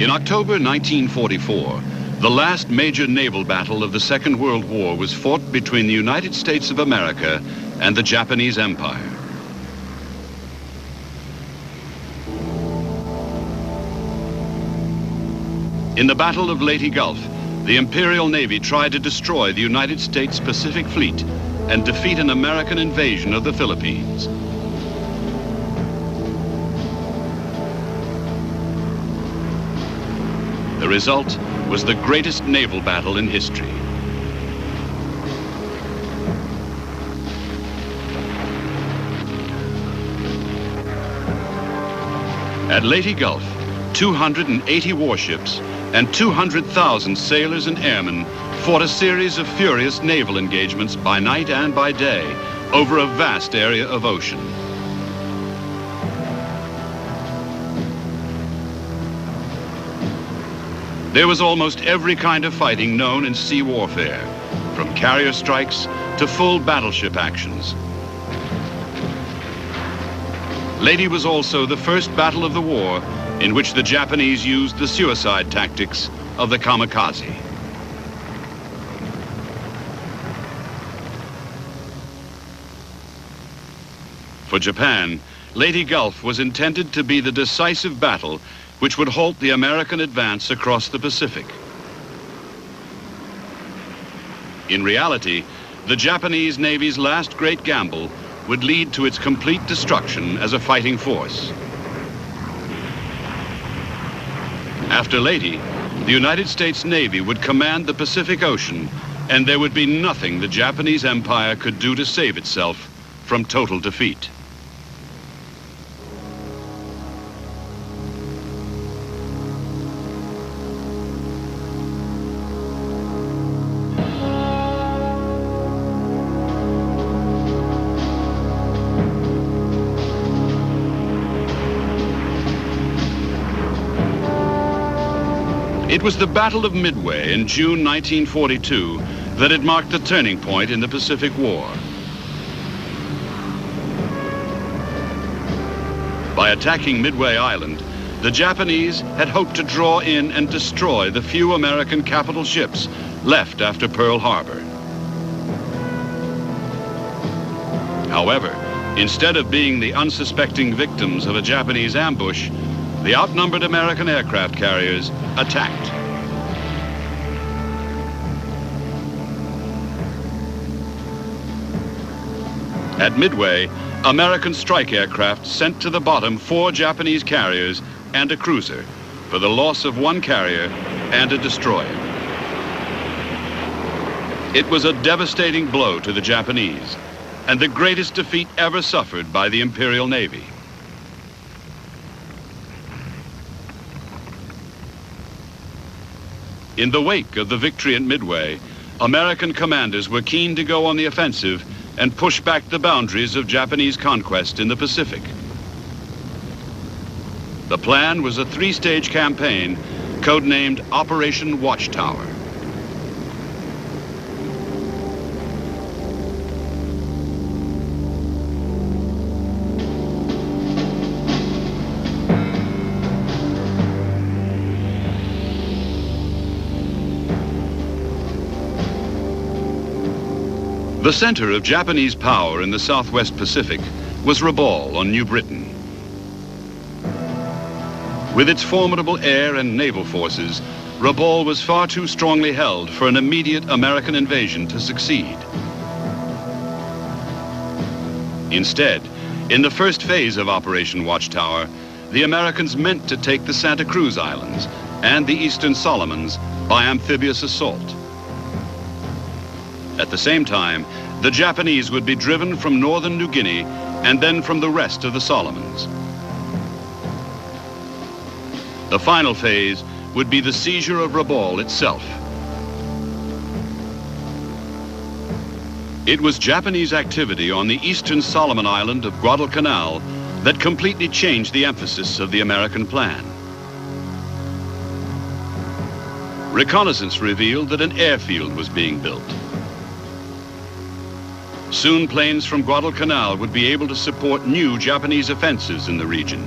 In October 1944, the last major naval battle of the Second World War was fought between the United States of America and the Japanese Empire. In the Battle of Leyte Gulf, the Imperial Navy tried to destroy the United States Pacific Fleet and defeat an American invasion of the Philippines. The result was the greatest naval battle in history. At Leyte Gulf, 280 warships and 200,000 sailors and airmen fought a series of furious naval engagements by night and by day over a vast area of ocean. There was almost every kind of fighting known in sea warfare, from carrier strikes to full battleship actions. Leyte was also the first battle of the war in which the Japanese used the suicide tactics of the kamikaze. For Japan, Leyte Gulf was intended to be the decisive battle which would halt the American advance across the Pacific. In reality, the Japanese Navy's last great gamble would lead to its complete destruction as a fighting force. After Leyte, the United States Navy would command the Pacific Ocean, and there would be nothing the Japanese Empire could do to save itself from total defeat. It was the Battle of Midway in June 1942 that had marked the turning point in the Pacific War. By attacking Midway Island, the Japanese had hoped to draw in and destroy the few American capital ships left after Pearl Harbor. However, instead of being the unsuspecting victims of a Japanese ambush, the outnumbered American aircraft carriers attacked. At Midway, American strike aircraft sent to the bottom 4 Japanese carriers and a cruiser for the loss of 1 carrier and a destroyer. It was a devastating blow to the Japanese and the greatest defeat ever suffered by the Imperial Navy. In the wake of the victory at Midway, American commanders were keen to go on the offensive and push back the boundaries of Japanese conquest in the Pacific. The plan was a 3-stage campaign codenamed Operation Watchtower. The center of Japanese power in the Southwest Pacific was Rabaul on New Britain. With its formidable air and naval forces, Rabaul was far too strongly held for an immediate American invasion to succeed. Instead, in the first phase of Operation Watchtower, the Americans meant to take the Santa Cruz Islands and the Eastern Solomons by amphibious assault. At the same time, the Japanese would be driven from northern New Guinea and then from the rest of the Solomons. The final phase would be the seizure of Rabaul itself. It was Japanese activity on the eastern Solomon island of Guadalcanal that completely changed the emphasis of the American plan. Reconnaissance revealed that an airfield was being built. Soon planes from Guadalcanal would be able to support new Japanese offensives in the region.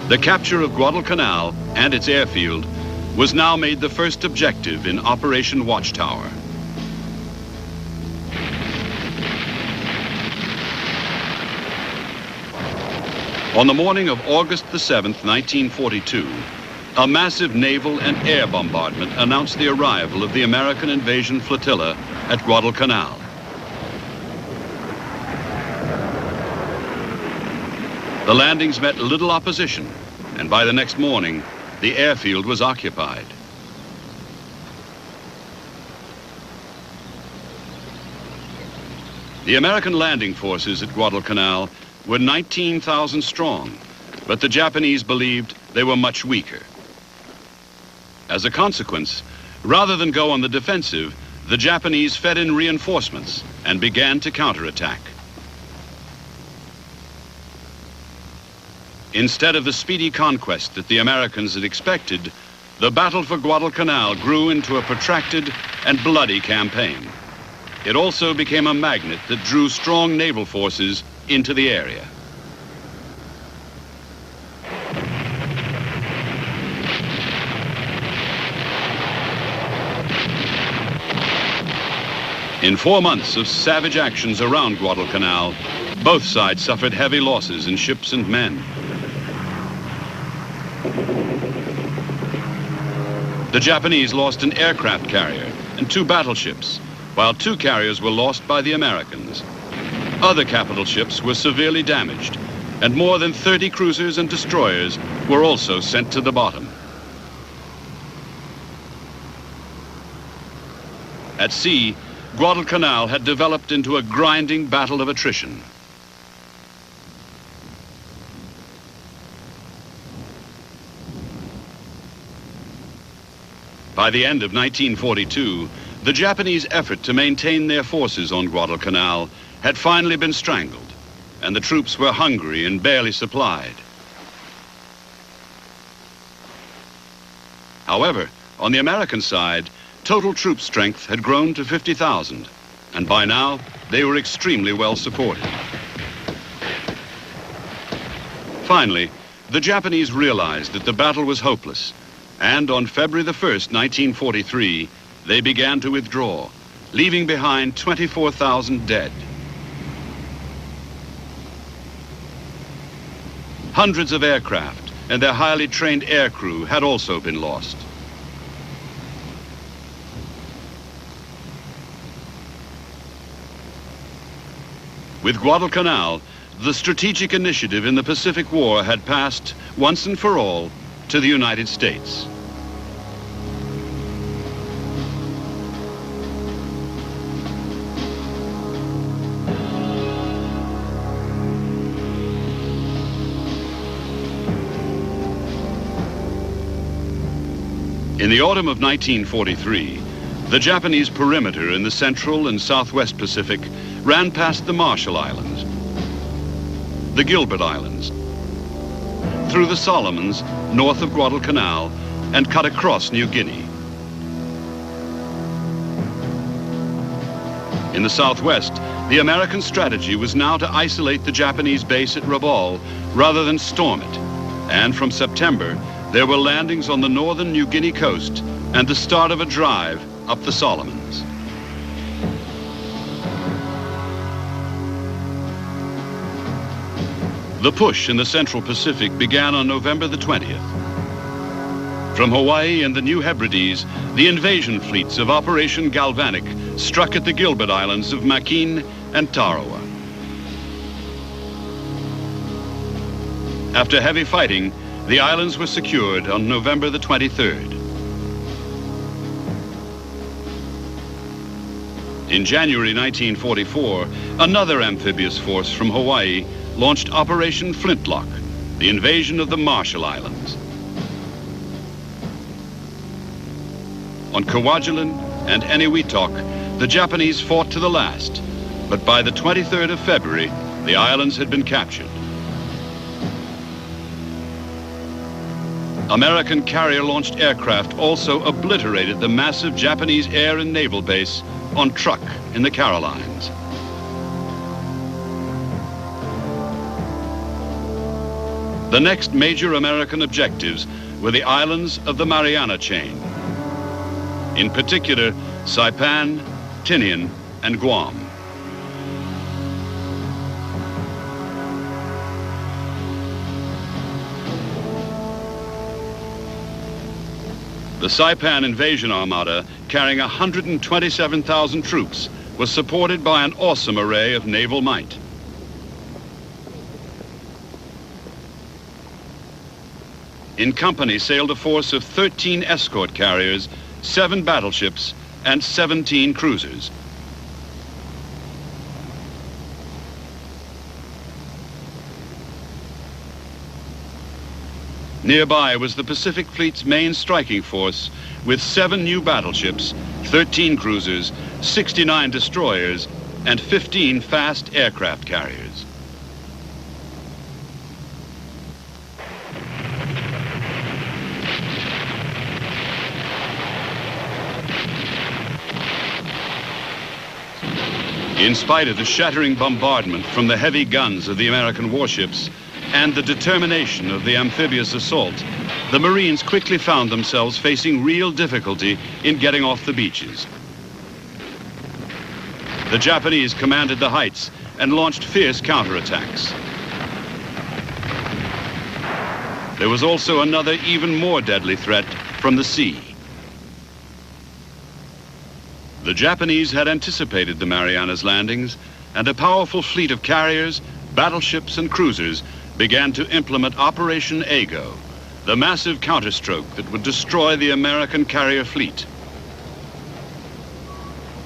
The capture of Guadalcanal and its airfield was now made the first objective in Operation Watchtower. On the morning of August the 7th, 1942, a massive naval and air bombardment announced the arrival of the American invasion flotilla at Guadalcanal. The landings met little opposition, and by the next morning, the airfield was occupied. The American landing forces at Guadalcanal were 19,000 strong, but the Japanese believed they were much weaker. As a consequence, rather than go on the defensive, the Japanese fed in reinforcements and began to counterattack. Instead of the speedy conquest that the Americans had expected, the battle for Guadalcanal grew into a protracted and bloody campaign. It also became a magnet that drew strong naval forces into the area. In 4 months of savage actions around Guadalcanal, both sides suffered heavy losses in ships and men. The Japanese lost an aircraft carrier and 2 battleships, while 2 carriers were lost by the Americans. Other capital ships were severely damaged, and more than 30 cruisers and destroyers were also sent to the bottom. At sea, Guadalcanal had developed into a grinding battle of attrition. By the end of 1942, the Japanese effort to maintain their forces on Guadalcanal had finally been strangled, and the troops were hungry and barely supplied. However, on the American side, total troop strength had grown to 50,000, and by now they were extremely well supported. Finally, the Japanese realized that the battle was hopeless, and on February the 1st, 1943, they began to withdraw, leaving behind 24,000 dead. Hundreds of aircraft and their highly trained air crew had also been lost. With Guadalcanal, the strategic initiative in the Pacific War had passed, once and for all, to the United States. In the autumn of 1943, the Japanese perimeter in the Central and Southwest Pacific ran past the Marshall Islands, the Gilbert Islands, through the Solomons, north of Guadalcanal, and cut across New Guinea. In the Southwest, the American strategy was now to isolate the Japanese base at Rabaul rather than storm it, and from September, there were landings on the northern New Guinea coast and the start of a drive up the Solomons. The push in the Central Pacific began on November the 20th. From Hawaii and the New Hebrides, the invasion fleets of Operation Galvanic struck at the Gilbert Islands of Makin and Tarawa. After heavy fighting, the islands were secured on November the 23rd. In January 1944, another amphibious force from Hawaii launched Operation Flintlock, the invasion of the Marshall Islands. On Kwajalein and Eniwetok, the Japanese fought to the last, but by the 23rd of February, the islands had been captured. American carrier-launched aircraft also obliterated the massive Japanese air and naval base on Truk in the The next major American objectives were the islands of the Mariana Chain. In particular, Saipan, Tinian, and Guam. The Saipan invasion armada, carrying 127,000 troops, was supported by an awesome array of naval might. In company sailed a force of 13 escort carriers, 7 battleships, and 17 cruisers. Nearby was the Pacific Fleet's main striking force with 7 new battleships, 13 cruisers, 69 destroyers, and 15 fast aircraft carriers. In spite of the shattering bombardment from the heavy guns of the American warships and the determination of the amphibious assault, the Marines quickly found themselves facing real difficulty in getting off the beaches. The Japanese commanded the heights and launched fierce counterattacks. There was also another even more deadly threat from the sea. The Japanese had anticipated the Marianas landings, and a powerful fleet of carriers, battleships, and cruisers began to implement Operation Ago, the massive counterstroke that would destroy the American carrier fleet.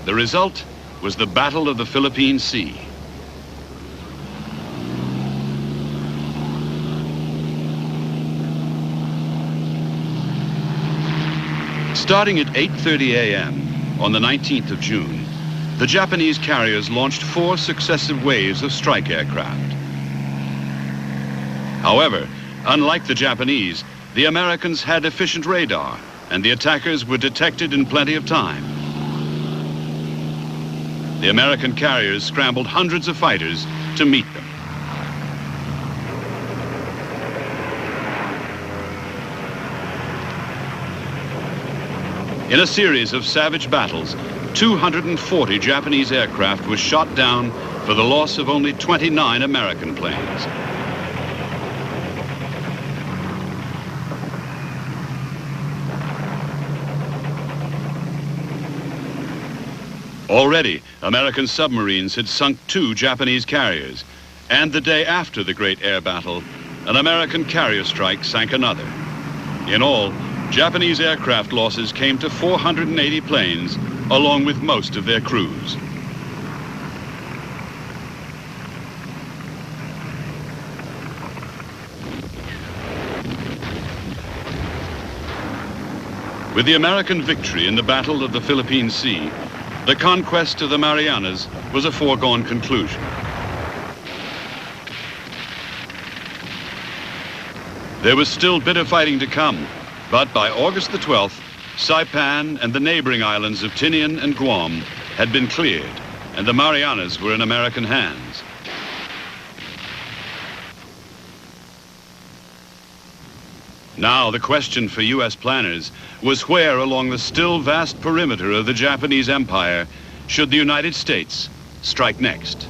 The result was the Battle of the Philippine Sea. Starting at 8:30 a.m. on the 19th of June, the Japanese carriers launched 4 successive waves of strike aircraft. However, unlike the Japanese, the Americans had efficient radar, and the attackers were detected in plenty of time. The American carriers scrambled hundreds of fighters to meet them. In a series of savage battles, 240 Japanese aircraft were shot down for the loss of only 29 American planes. Already, American submarines had sunk 2 Japanese carriers, and the day after the great air battle, an American carrier strike sank another. In all, Japanese aircraft losses came to 480 planes, along with most of their crews. With the American victory in the Battle of the Philippine Sea, the conquest of the Marianas was a foregone conclusion. There was still bitter fighting to come, but by August the 12th, Saipan and the neighboring islands of Tinian and Guam had been cleared, and the Marianas were in American hands. Now, the question for U.S. planners was where along the still vast perimeter of the Japanese Empire should the United States strike next.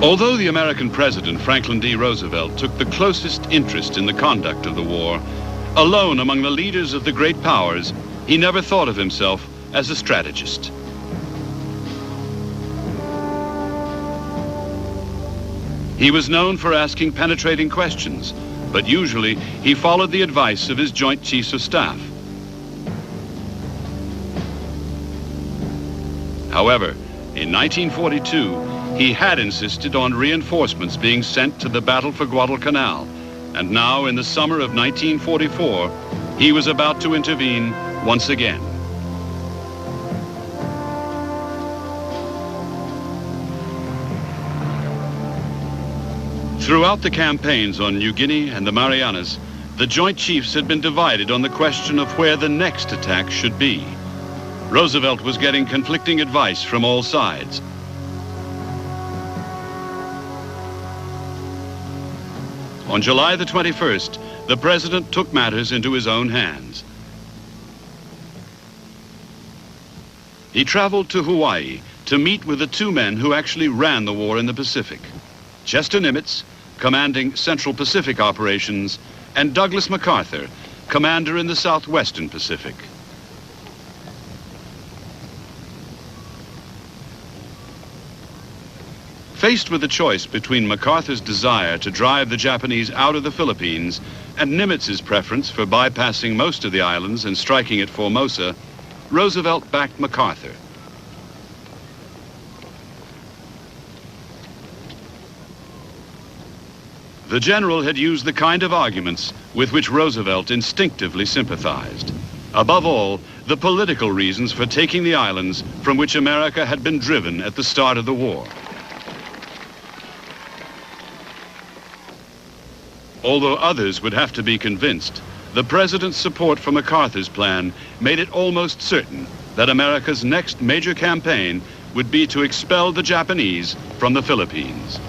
Although the American president, Franklin D. Roosevelt, took the closest interest in the conduct of the war, alone among the leaders of the great powers, he never thought of himself as a strategist. He was known for asking penetrating questions, but usually he followed the advice of his Joint Chiefs of Staff. However, in 1942, he had insisted on reinforcements being sent to the battle for Guadalcanal, and now in the summer of 1944, he was about to intervene once again. Throughout the campaigns on New Guinea and the Marianas, the Joint Chiefs had been divided on the question of where the next attack should be. Roosevelt was getting conflicting advice from all sides. On July the 21st, the president took matters into his own hands. He traveled to Hawaii to meet with the two men who actually ran the war in the Pacific: Chester Nimitz, commanding Central Pacific operations, and Douglas MacArthur, commander in the Southwestern Pacific. Faced with the choice between MacArthur's desire to drive the Japanese out of the Philippines and Nimitz's preference for bypassing most of the islands and striking at Formosa, Roosevelt backed MacArthur. The general had used the kind of arguments with which Roosevelt instinctively sympathized. Above all, the political reasons for taking the islands from which America had been driven at the start of the war. Although others would have to be convinced, the president's support for MacArthur's plan made it almost certain that America's next major campaign would be to expel the Japanese from the Philippines.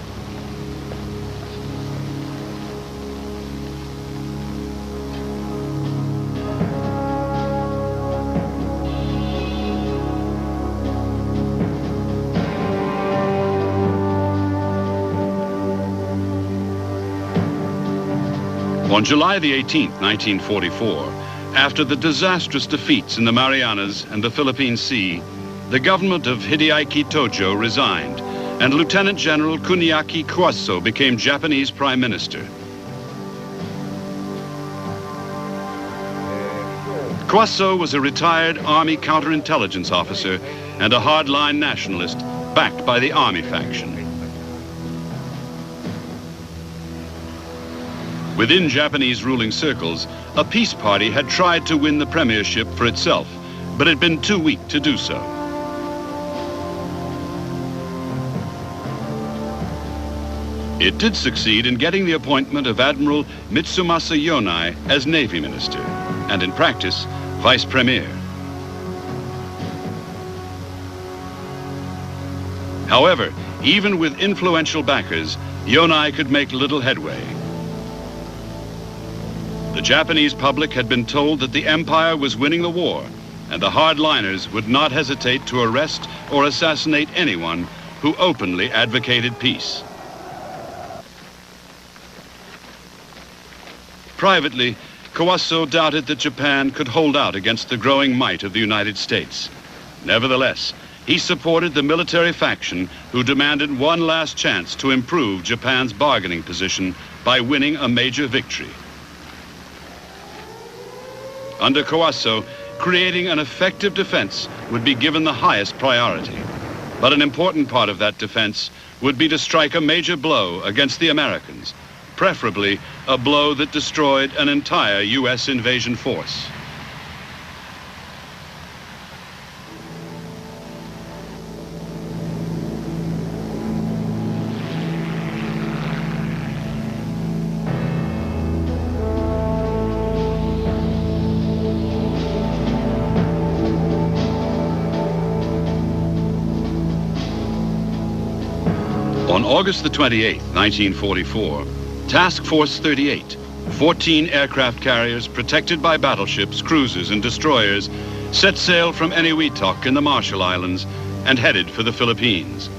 On July the 18th, 1944, after the disastrous defeats in the Marianas and the Philippine Sea, the government of Hideaki Tojo resigned, and Lieutenant General Kuniaki Kwaso became Japanese Prime Minister. Kwaso was a retired Army counterintelligence officer and a hardline nationalist backed by the Army faction. Within Japanese ruling circles, a peace party had tried to win the premiership for itself, but had been too weak to do so. It did succeed in getting the appointment of Admiral Mitsumasa Yonai as Navy Minister, and in practice, Vice Premier. However, even with influential backers, Yonai could make little headway. The Japanese public had been told that the empire was winning the war, and the hardliners would not hesitate to arrest or assassinate anyone who openly advocated peace. Privately, Kwaso doubted that Japan could hold out against the growing might of the United States. Nevertheless, he supported the military faction who demanded one last chance to improve Japan's bargaining position by winning a major victory. Under Kwaso, creating an effective defense would be given the highest priority. But an important part of that defense would be to strike a major blow against the Americans, preferably a blow that destroyed an entire U.S. invasion force. On August the 28th, 1944, Task Force 38, 14 aircraft carriers protected by battleships, cruisers, and destroyers, set sail from Eniwetok in the Marshall Islands and headed for the Philippines.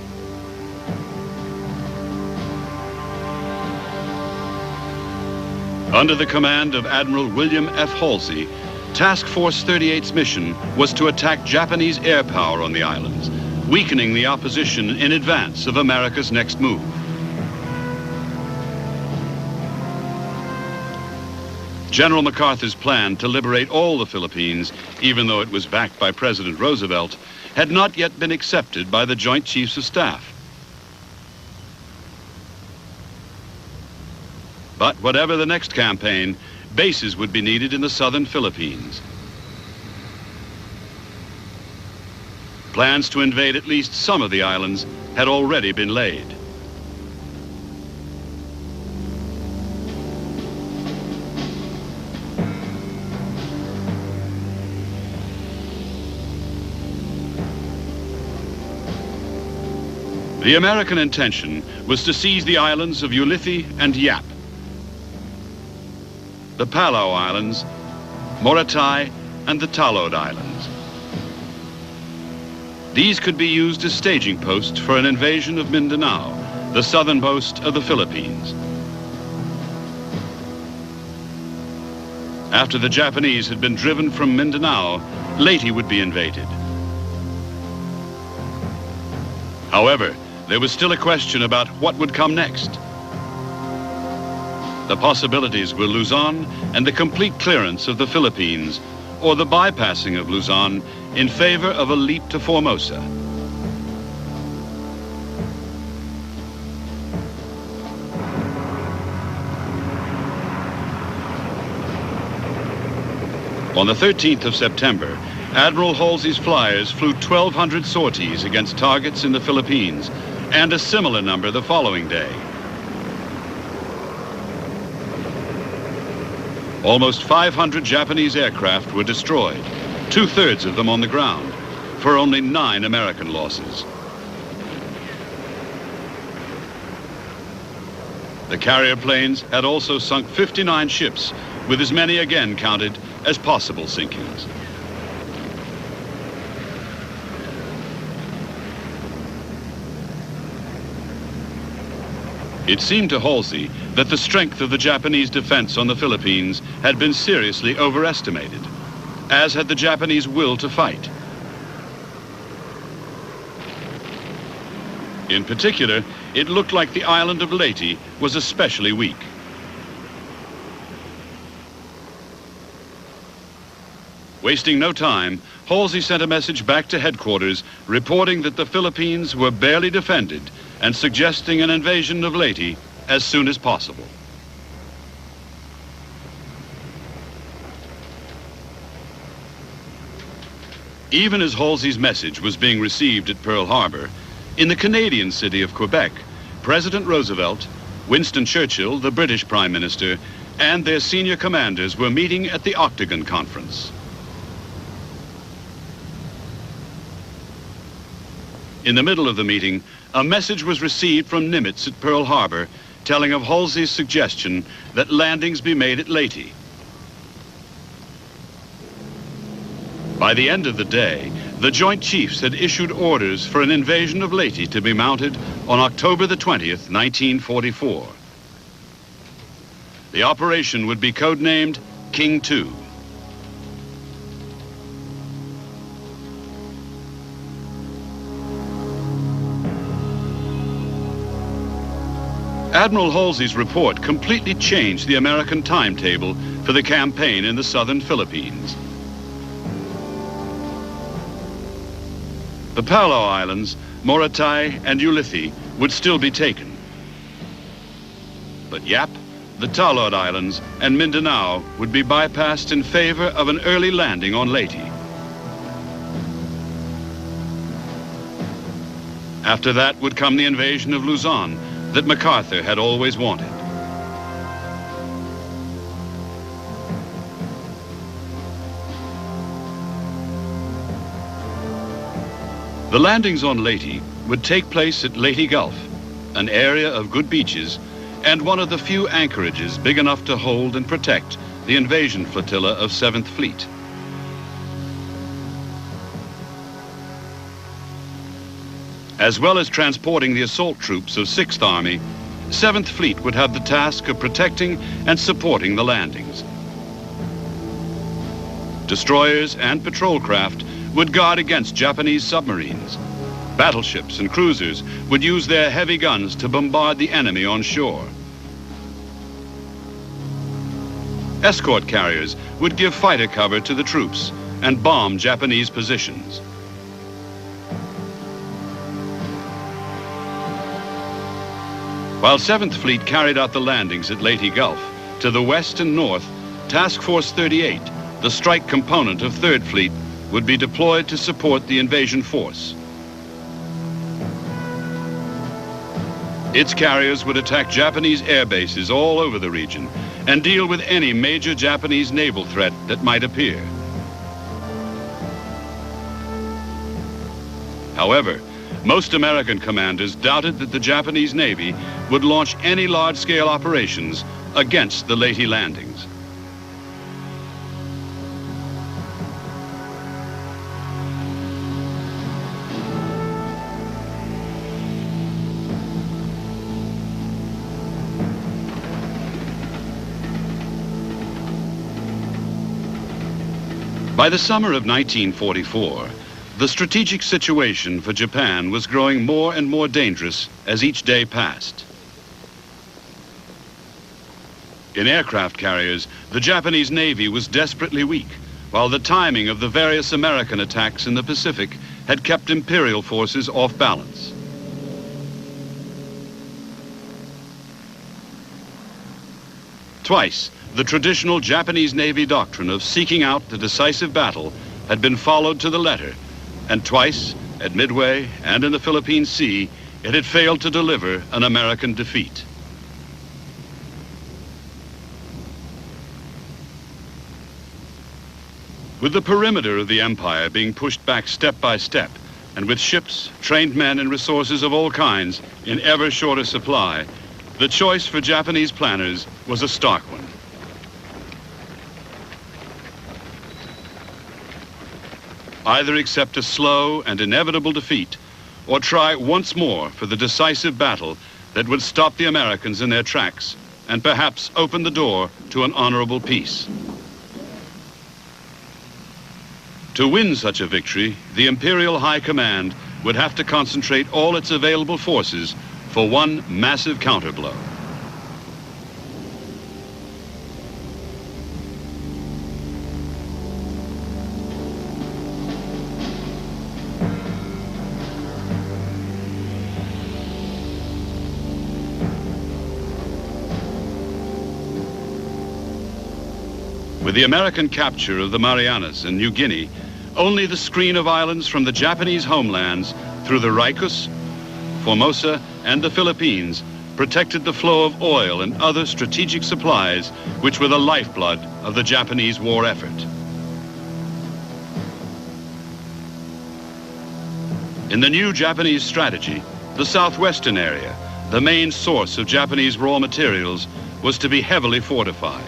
Under the command of Admiral William F. Halsey, Task Force 38's mission was to attack Japanese air power on the islands, weakening the opposition in advance of America's next move. General MacArthur's plan to liberate all the Philippines, even though it was backed by President Roosevelt, had not yet been accepted by the Joint Chiefs of Staff. But whatever the next campaign, bases would be needed in the southern Philippines. Plans to invade at least some of the islands had already been laid. The American intention was to seize the islands of Ulithi and Yap, the Palau Islands, Morotai, and the Talod Islands. These could be used as staging posts for an invasion of Mindanao, the southern coast of the Philippines. After the Japanese had been driven from Mindanao, Leyte would be invaded. However, there was still a question about what would come next. The possibilities were Luzon and the complete clearance of the Philippines, or the bypassing of Luzon in favor of a leap to Formosa. On the 13th of September, Admiral Halsey's flyers flew 1,200 sorties against targets in the Philippines, and a similar number the following day. Almost 500 Japanese aircraft were destroyed, 2/3 of them on the ground, for only 9 American losses. The carrier planes had also sunk 59 ships, with as many again counted as possible sinkings. It seemed to Halsey that the strength of the Japanese defense on the Philippines had been seriously overestimated, as had the Japanese will to fight. In particular, it looked like the island of Leyte was especially weak. Wasting no time, Halsey sent a message back to headquarters reporting that the Philippines were barely defended and suggesting an invasion of Leyte as soon as possible. Even as Halsey's message was being received at Pearl Harbor, in the Canadian city of Quebec, President Roosevelt, Winston Churchill, the British Prime Minister, and their senior commanders were meeting at the Octagon Conference. In the middle of the meeting, a message was received from Nimitz at Pearl Harbor telling of Halsey's suggestion that landings be made at Leyte. By the end of the day, the Joint Chiefs had issued orders for an invasion of Leyte to be mounted on October the 20th, 1944. The operation would be codenamed King II. Admiral Halsey's report completely changed the American timetable for the campaign in the southern Philippines. The Palau Islands, Morotai, and Ulithi would still be taken. But Yap, the Talod Islands, and Mindanao would be bypassed in favor of an early landing on Leyte. After that would come the invasion of Luzon that MacArthur had always wanted. The landings on Leyte would take place at Leyte Gulf, an area of good beaches and one of the few anchorages big enough to hold and protect the invasion flotilla of 7th Fleet. As well as transporting the assault troops of 6th Army, 7th Fleet would have the task of protecting and supporting the landings. Destroyers and patrol craft would guard against Japanese submarines. Battleships and cruisers would use their heavy guns to bombard the enemy on shore. Escort carriers would give fighter cover to the troops and bomb Japanese positions. While 7th Fleet carried out the landings at Leyte Gulf, to the west and north, Task Force 38, the strike component of 3rd Fleet, would be deployed to support the invasion force. Its carriers would attack Japanese air bases all over the region and deal with any major Japanese naval threat that might appear. However, Most American commanders doubted that the Japanese Navy would launch any large-scale operations against the Leyte landings. By the summer of 1944, the strategic situation for Japan was growing more and more dangerous as each day passed. In aircraft carriers, the Japanese Navy was desperately weak, while the timing of the various American attacks in the Pacific had kept Imperial forces off balance. Twice, the traditional Japanese Navy doctrine of seeking out the decisive battle had been followed to the letter, and twice, at Midway and in the Philippine Sea, it had failed to deliver an American defeat. With the perimeter of the empire being pushed back step by step, and with ships, trained men, and resources of all kinds in ever shorter supply, the choice for Japanese planners was a stark one. Either accept a slow and inevitable defeat, or try once more for the decisive battle that would stop the Americans in their tracks and perhaps open the door to an honorable peace. To win such a victory, the Imperial High Command would have to concentrate all its available forces for one massive counterblow. With the American capture of the Marianas and New Guinea, only the screen of islands from the Japanese homelands through the Ryukyu, Formosa, and the Philippines protected the flow of oil and other strategic supplies which were the lifeblood of the Japanese war effort. In the new Japanese strategy, the southwestern area, the main source of Japanese raw materials, was to be heavily fortified.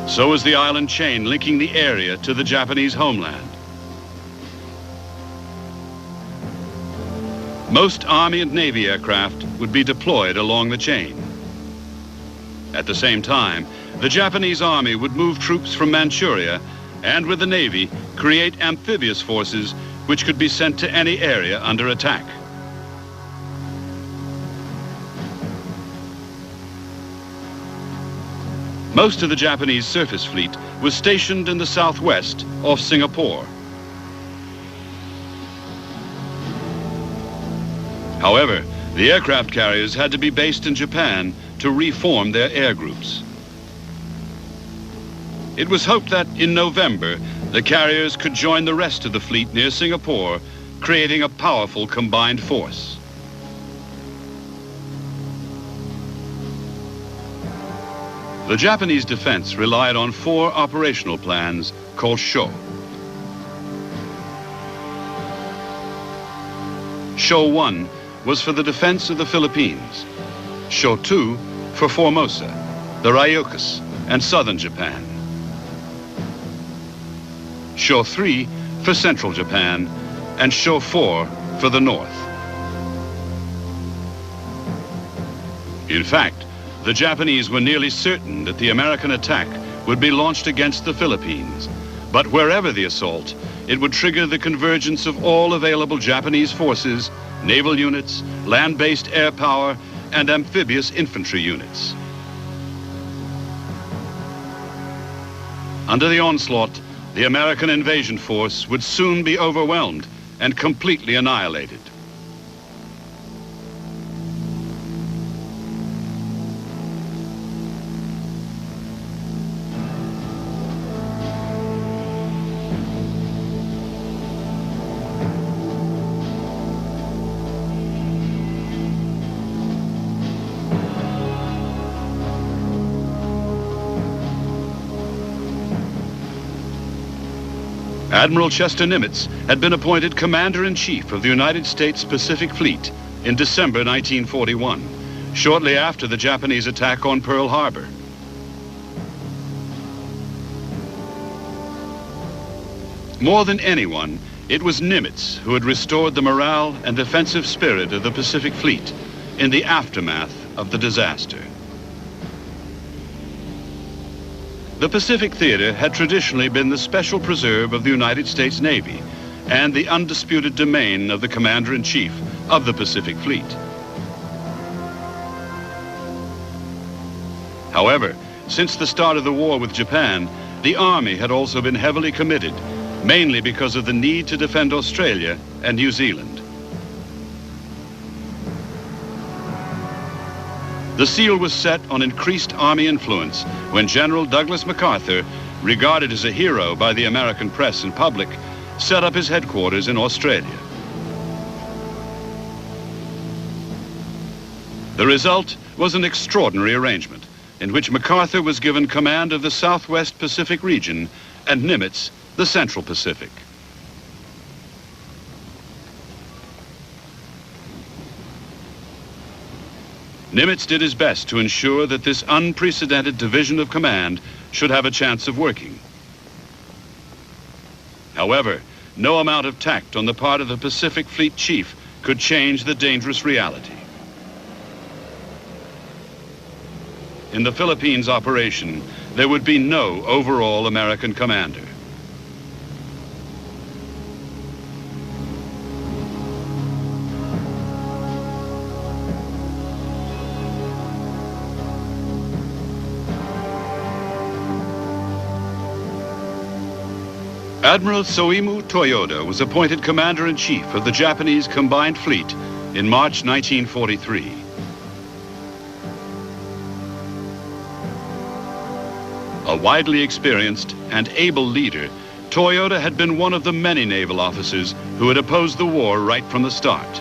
So was the island chain linking the area to the Japanese homeland. Most Army and Navy aircraft would be deployed along the chain. At the same time, the Japanese Army would move troops from Manchuria and, with the Navy, create amphibious forces which could be sent to any area under attack. Most of the Japanese surface fleet was stationed in the southwest off Singapore. However, the aircraft carriers had to be based in Japan to reform their air groups. It was hoped that in November, the carriers could join the rest of the fleet near Singapore, creating a powerful combined force. The Japanese defense relied on 4 operational plans called SHO. SHO 1 was for the defense of the Philippines, SHO 2 for Formosa, the Ryukyu, and southern Japan, SHO 3 for central Japan, and SHO 4 for the north. In fact, the Japanese were nearly certain that the American attack would be launched against the Philippines, but wherever the assault, it would trigger the convergence of all available Japanese forces, naval units, land-based air power, and amphibious infantry units. Under the onslaught, the American invasion force would soon be overwhelmed and completely annihilated. Admiral Chester Nimitz had been appointed Commander-in-Chief of the United States Pacific Fleet in December 1941, shortly after the Japanese attack on Pearl Harbor. More than anyone, it was Nimitz who had restored the morale and defensive spirit of the Pacific Fleet in the aftermath of the disaster. The Pacific Theater had traditionally been the special preserve of the United States Navy and the undisputed domain of the Commander-in-Chief of the Pacific Fleet. However, since the start of the war with Japan, the Army had also been heavily committed, mainly because of the need to defend Australia and New Zealand. The seal was set on increased Army influence when General Douglas MacArthur, regarded as a hero by the American press and public, set up his headquarters in Australia. The result was an extraordinary arrangement in which MacArthur was given command of the Southwest Pacific region and Nimitz the Central Pacific. Nimitz did his best to ensure that this unprecedented division of command should have a chance of working. However, no amount of tact on the part of the Pacific Fleet chief could change the dangerous reality. In the Philippines operation, there would be no overall American commander. Admiral Soimu Toyoda was appointed Commander-in-Chief of the Japanese Combined Fleet in March 1943. A widely experienced and able leader, Toyoda had been one of the many naval officers who had opposed the war right from the start.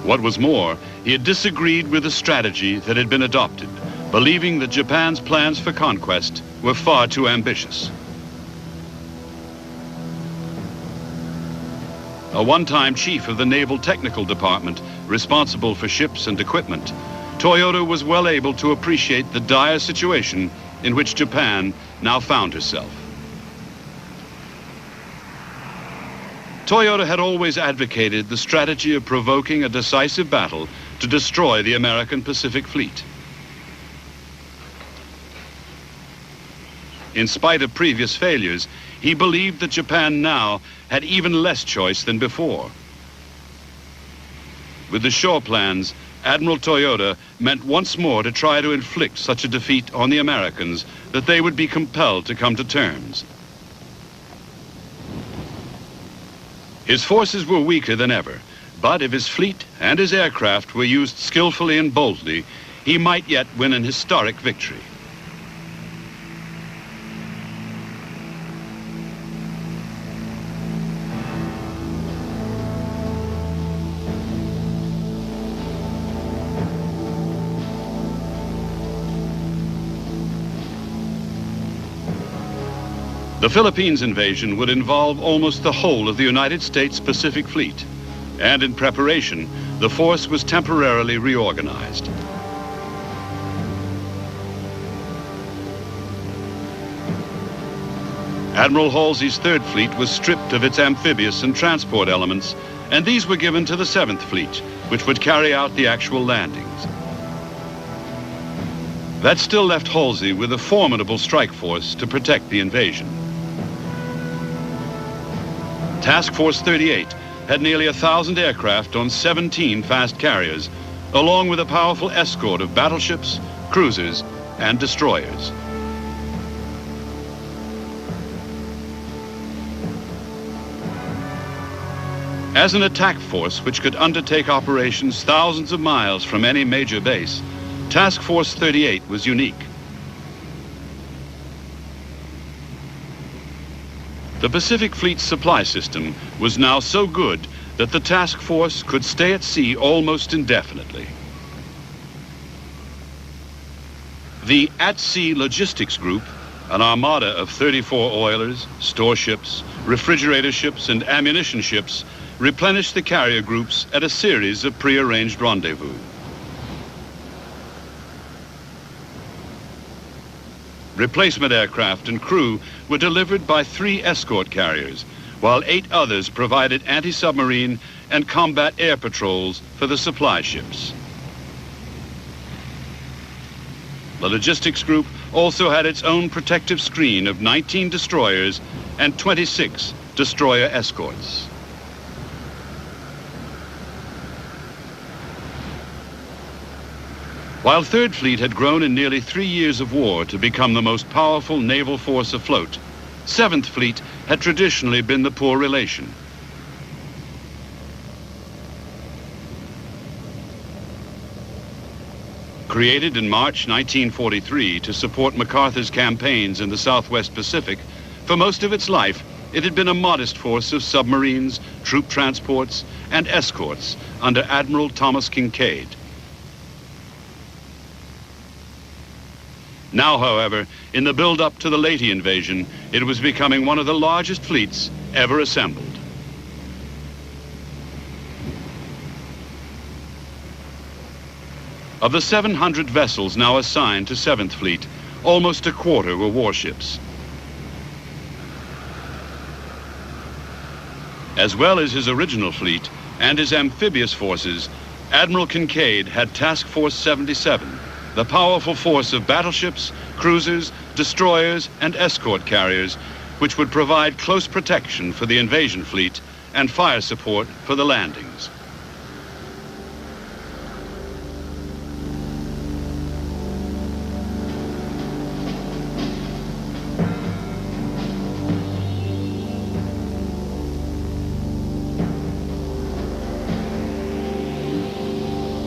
What was more, he had disagreed with the strategy that had been adopted, believing that Japan's plans for conquest were far too ambitious. A one-time chief of the Naval Technical Department, responsible for ships and equipment, Toyoda was well able to appreciate the dire situation in which Japan now found herself. Toyoda had always advocated the strategy of provoking a decisive battle to destroy the American Pacific Fleet. In spite of previous failures, he believed that Japan now had even less choice than before. With the shore plans, Admiral Toyoda meant once more to try to inflict such a defeat on the Americans that they would be compelled to come to terms. His forces were weaker than ever, but if his fleet and his aircraft were used skillfully and boldly, he might yet win an historic victory. The Philippines invasion would involve almost the whole of the United States Pacific Fleet, and in preparation, the force was temporarily reorganized. Admiral Halsey's Third Fleet was stripped of its amphibious and transport elements, and these were given to the Seventh Fleet, which would carry out the actual landings. That still left Halsey with a formidable strike force to protect the invasion. Task Force 38 had nearly 1,000 aircraft on 17 fast carriers, along with a powerful escort of battleships, cruisers, and destroyers. As an attack force which could undertake operations thousands of miles from any major base, Task Force 38 was unique. The Pacific Fleet's supply system was now so good that the task force could stay at sea almost indefinitely. The at-sea logistics group An armada of 34 oilers, store ships, refrigerator ships, and ammunition ships replenished the carrier groups at a series of prearranged rendezvous. Replacement aircraft and crew were delivered by 3 escort carriers, while 8 others provided anti-submarine and combat air patrols for the supply ships. The logistics group also had its own protective screen of 19 destroyers and 26 destroyer escorts. While Third Fleet had grown in nearly 3 years of war to become the most powerful naval force afloat, Seventh Fleet had traditionally been the poor relation. Created in March 1943 to support MacArthur's campaigns in the Southwest Pacific, for most of its life, it had been a modest force of submarines, troop transports, and escorts under Admiral Thomas Kinkaid. Now, however, in the build-up to the Leyte invasion, it was becoming one of the largest fleets ever assembled. Of the 700 vessels now assigned to 7th Fleet, almost a quarter were warships. As well as his original fleet and his amphibious forces, Admiral Kinkaid had Task Force 77, the powerful force of battleships, cruisers, destroyers, and escort carriers, which would provide close protection for the invasion fleet and fire support for the landings.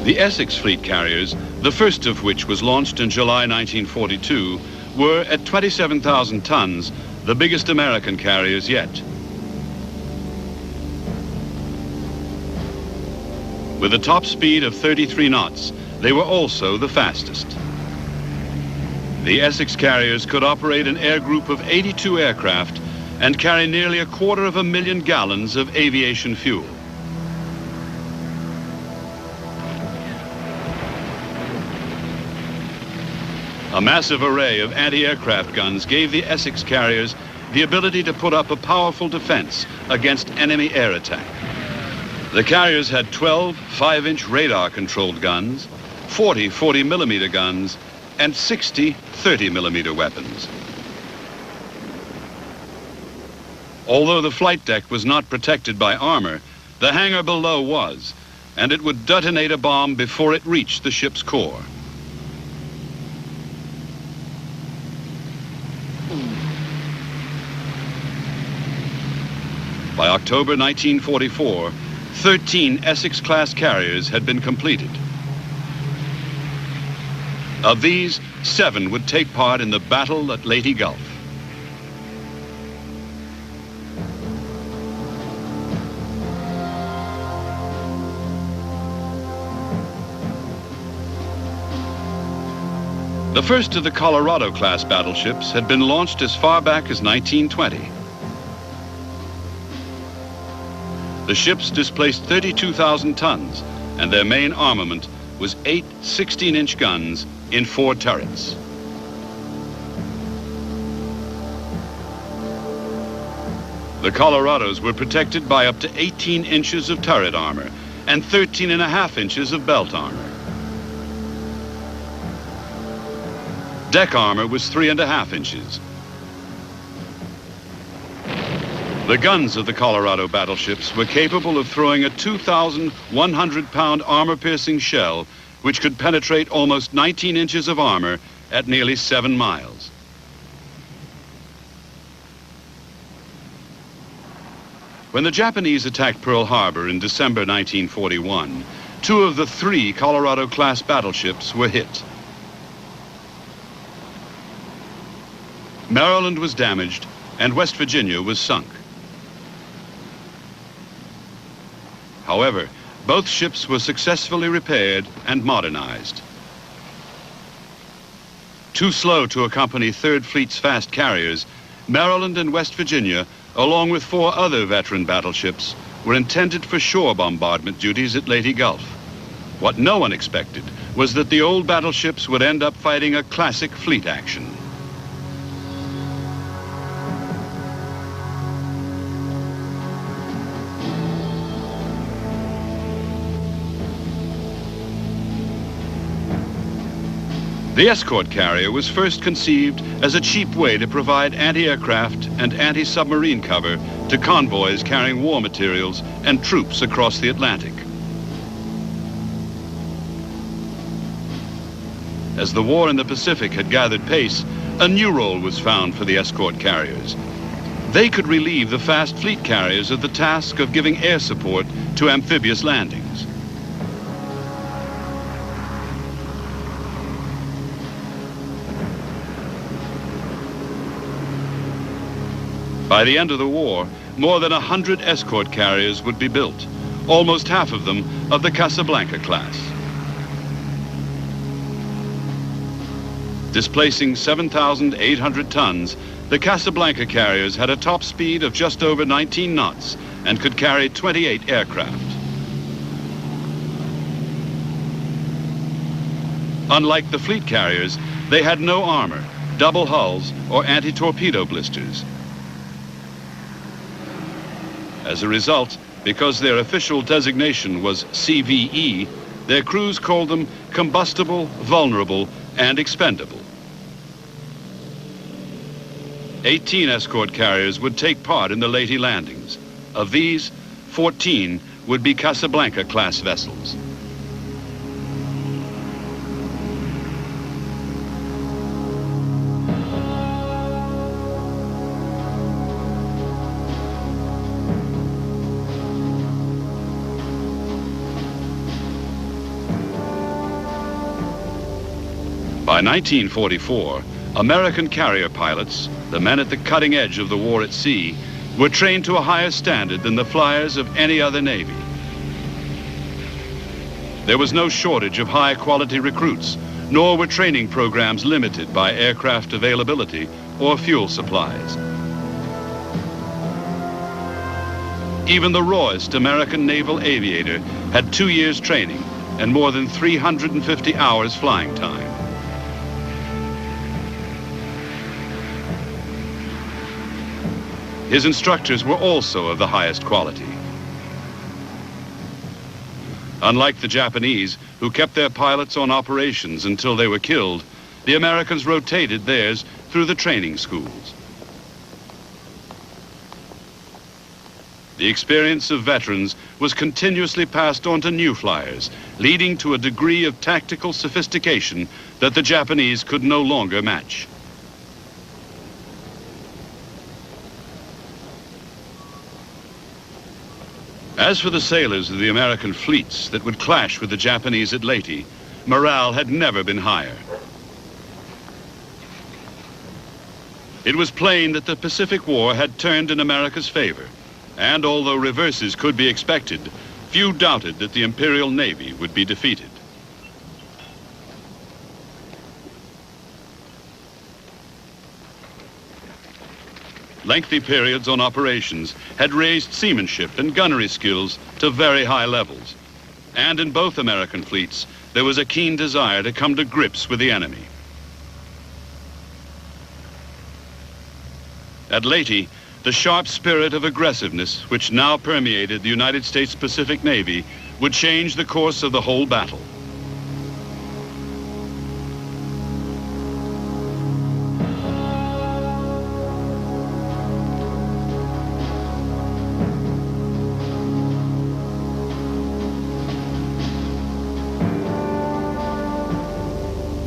The Essex fleet carriers, the first of which was launched in July 1942, were at 27,000 tons, the biggest American carriers yet. With a top speed of 33 knots, they were also the fastest. The Essex carriers could operate an air group of 82 aircraft and carry nearly 250,000 gallons of aviation fuel. A massive array of anti-aircraft guns gave the Essex carriers the ability to put up a powerful defense against enemy air attack. The carriers had 12 5-inch radar-controlled guns, 40 40-millimeter guns, and 60 30-millimeter weapons. Although the flight deck was not protected by armor, the hangar below was, and it would detonate a bomb before it reached the ship's core. By October 1944, 13 Essex-class carriers had been completed. Of these, 7 would take part in the battle at Leyte Gulf. The first of the Colorado-class battleships had been launched as far back as 1920. The ships displaced 32,000 tons, and their main armament was 8 16-inch guns in 4 turrets. The Colorados were protected by up to 18 inches of turret armor and 13.5 inches of belt armor. Deck armor was 3.5 inches. The guns of the Colorado battleships were capable of throwing a 2,100-pound armor-piercing shell, which could penetrate almost 19 inches of armor at nearly 7 miles. When the Japanese attacked Pearl Harbor in December 1941, 2 of the 3 Colorado-class battleships were hit. Maryland was damaged, and West Virginia was sunk. However, both ships were successfully repaired and modernized. Too slow to accompany Third Fleet's fast carriers, Maryland and West Virginia, along with 4 other veteran battleships, were intended for shore bombardment duties at Leyte Gulf. What no one expected was that the old battleships would end up fighting a classic fleet action. The escort carrier was first conceived as a cheap way to provide anti-aircraft and anti-submarine cover to convoys carrying war materials and troops across the Atlantic. As the war in the Pacific had gathered pace, a new role was found for the escort carriers. They could relieve the fast fleet carriers of the task of giving air support to amphibious landings. By the end of the war, more than 100 escort carriers would be built, almost half of them of the Casablanca class. Displacing 7,800 tons, the Casablanca carriers had a top speed of just over 19 knots and could carry 28 aircraft. Unlike the fleet carriers, they had no armor, double hulls, or anti-torpedo blisters. As a result, because their official designation was CVE, their crews called them combustible, vulnerable, and expendable. 18 escort carriers would take part in the Leyte landings. Of these, 14 would be Casablanca-class vessels. By 1944, American carrier pilots, the men at the cutting edge of the war at sea, were trained to a higher standard than the flyers of any other navy. There was no shortage of high-quality recruits, nor were training programs limited by aircraft availability or fuel supplies. Even the rawest American naval aviator had 2 years training and more than 350 hours flying time. His instructors were also of the highest quality. Unlike the Japanese, who kept their pilots on operations until they were killed, the Americans rotated theirs through the training schools. The experience of veterans was continuously passed on to new flyers, leading to a degree of tactical sophistication that the Japanese could no longer match. As for the sailors of the American fleets that would clash with the Japanese at Leyte, morale had never been higher. It was plain that the Pacific War had turned in America's favor, and although reverses could be expected, few doubted that the Imperial Navy would be defeated. Lengthy periods on operations had raised seamanship and gunnery skills to very high levels. And in both American fleets, there was a keen desire to come to grips with the enemy. At Leyte, the sharp spirit of aggressiveness which now permeated the United States Pacific Navy would change the course of the whole battle.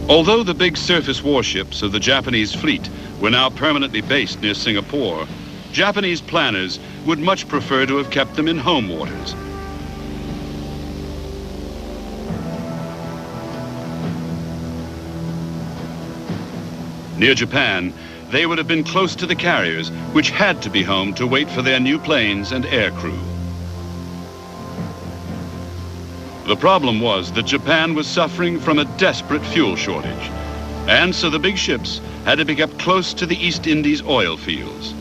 Although the big surface warships of the Japanese fleet were now permanently based near Singapore, Japanese planners would much prefer to have kept them in home waters. Near Japan, they would have been close to the carriers, which had to be home to wait for their new planes and air crew. The problem was that Japan was suffering from a desperate fuel shortage, And so the big ships had to be kept close to the East Indies oil fields.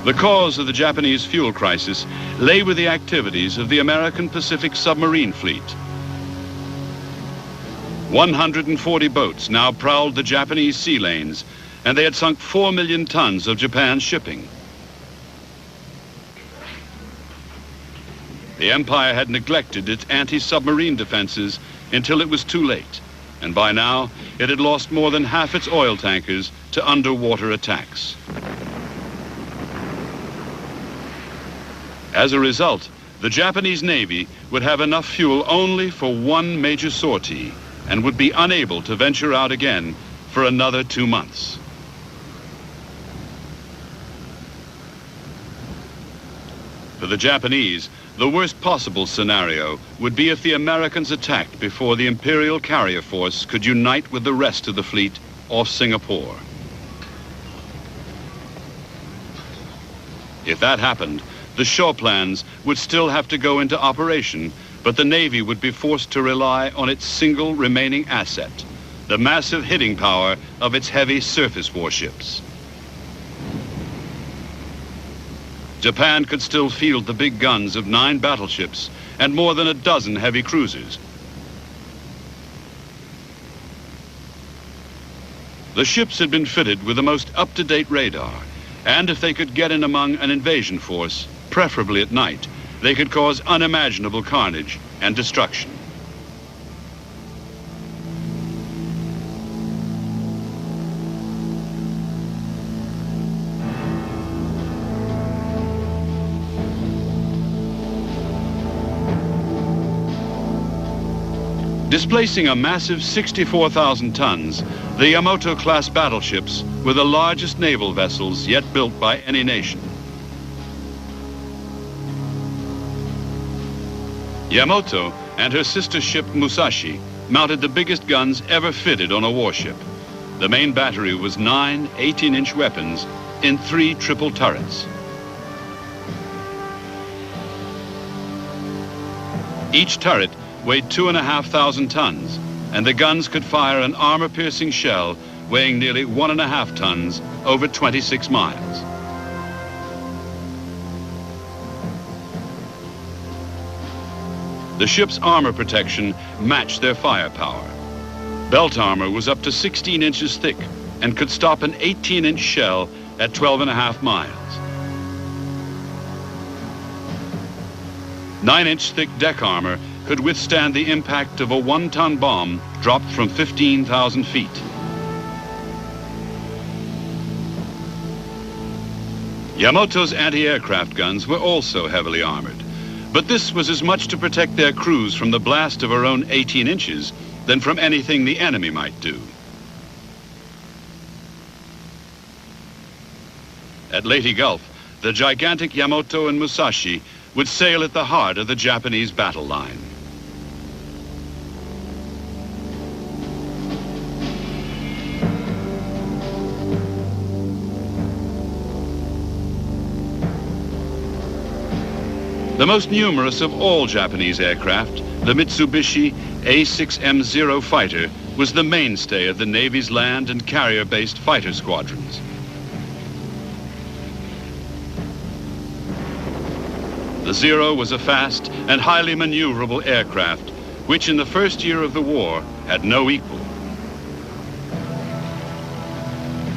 The cause of the Japanese fuel crisis lay with the activities of the American Pacific submarine fleet. 140 boats now prowled the Japanese sea lanes, and they had sunk 4 million tons of Japan's shipping. The Empire had neglected its anti-submarine defenses until it was too late, and by now it had lost more than half its oil tankers to underwater attacks. As a result, the Japanese Navy would have enough fuel only for one major sortie and would be unable to venture out again for another 2 months. For the Japanese, the worst possible scenario would be if the Americans attacked before the Imperial carrier force could unite with the rest of the fleet off Singapore. If that happened, the shore plans would still have to go into operation, but the Navy would be forced to rely on its single remaining asset, the massive hitting power of its heavy surface warships. Japan could still field the big guns of 9 battleships and more than a dozen heavy cruisers. The ships had been fitted with the most up-to-date radar, and if they could get in among an invasion force, preferably at night, they could cause unimaginable carnage and destruction. Displacing a massive 64,000 tons, the Yamato-class battleships were the largest naval vessels yet built by any nation. Yamato and her sister ship Musashi mounted the biggest guns ever fitted on a warship. The main battery was 9 18-inch weapons in 3 triple turrets. Each turret weighed 2,500 tons, and the guns could fire an armor-piercing shell weighing nearly 1.5 tons over 26 miles. The ship's armor protection matched their firepower. Belt armor was up to 16 inches thick and could stop an 18-inch shell at 12.5 miles. 9-inch thick deck armor could withstand the impact of a 1-ton bomb dropped from 15,000 feet. Yamato's anti-aircraft guns were also heavily armored, but this was as much to protect their crews from the blast of her own 18 inches than from anything the enemy might do. At Leyte Gulf, the gigantic Yamato and Musashi would sail at the heart of the Japanese battle line. The most numerous of all Japanese aircraft, the Mitsubishi A6M0 fighter, was the mainstay of the Navy's land and carrier-based fighter squadrons. The Zero was a fast and highly maneuverable aircraft, which in the first year of the war had no equal.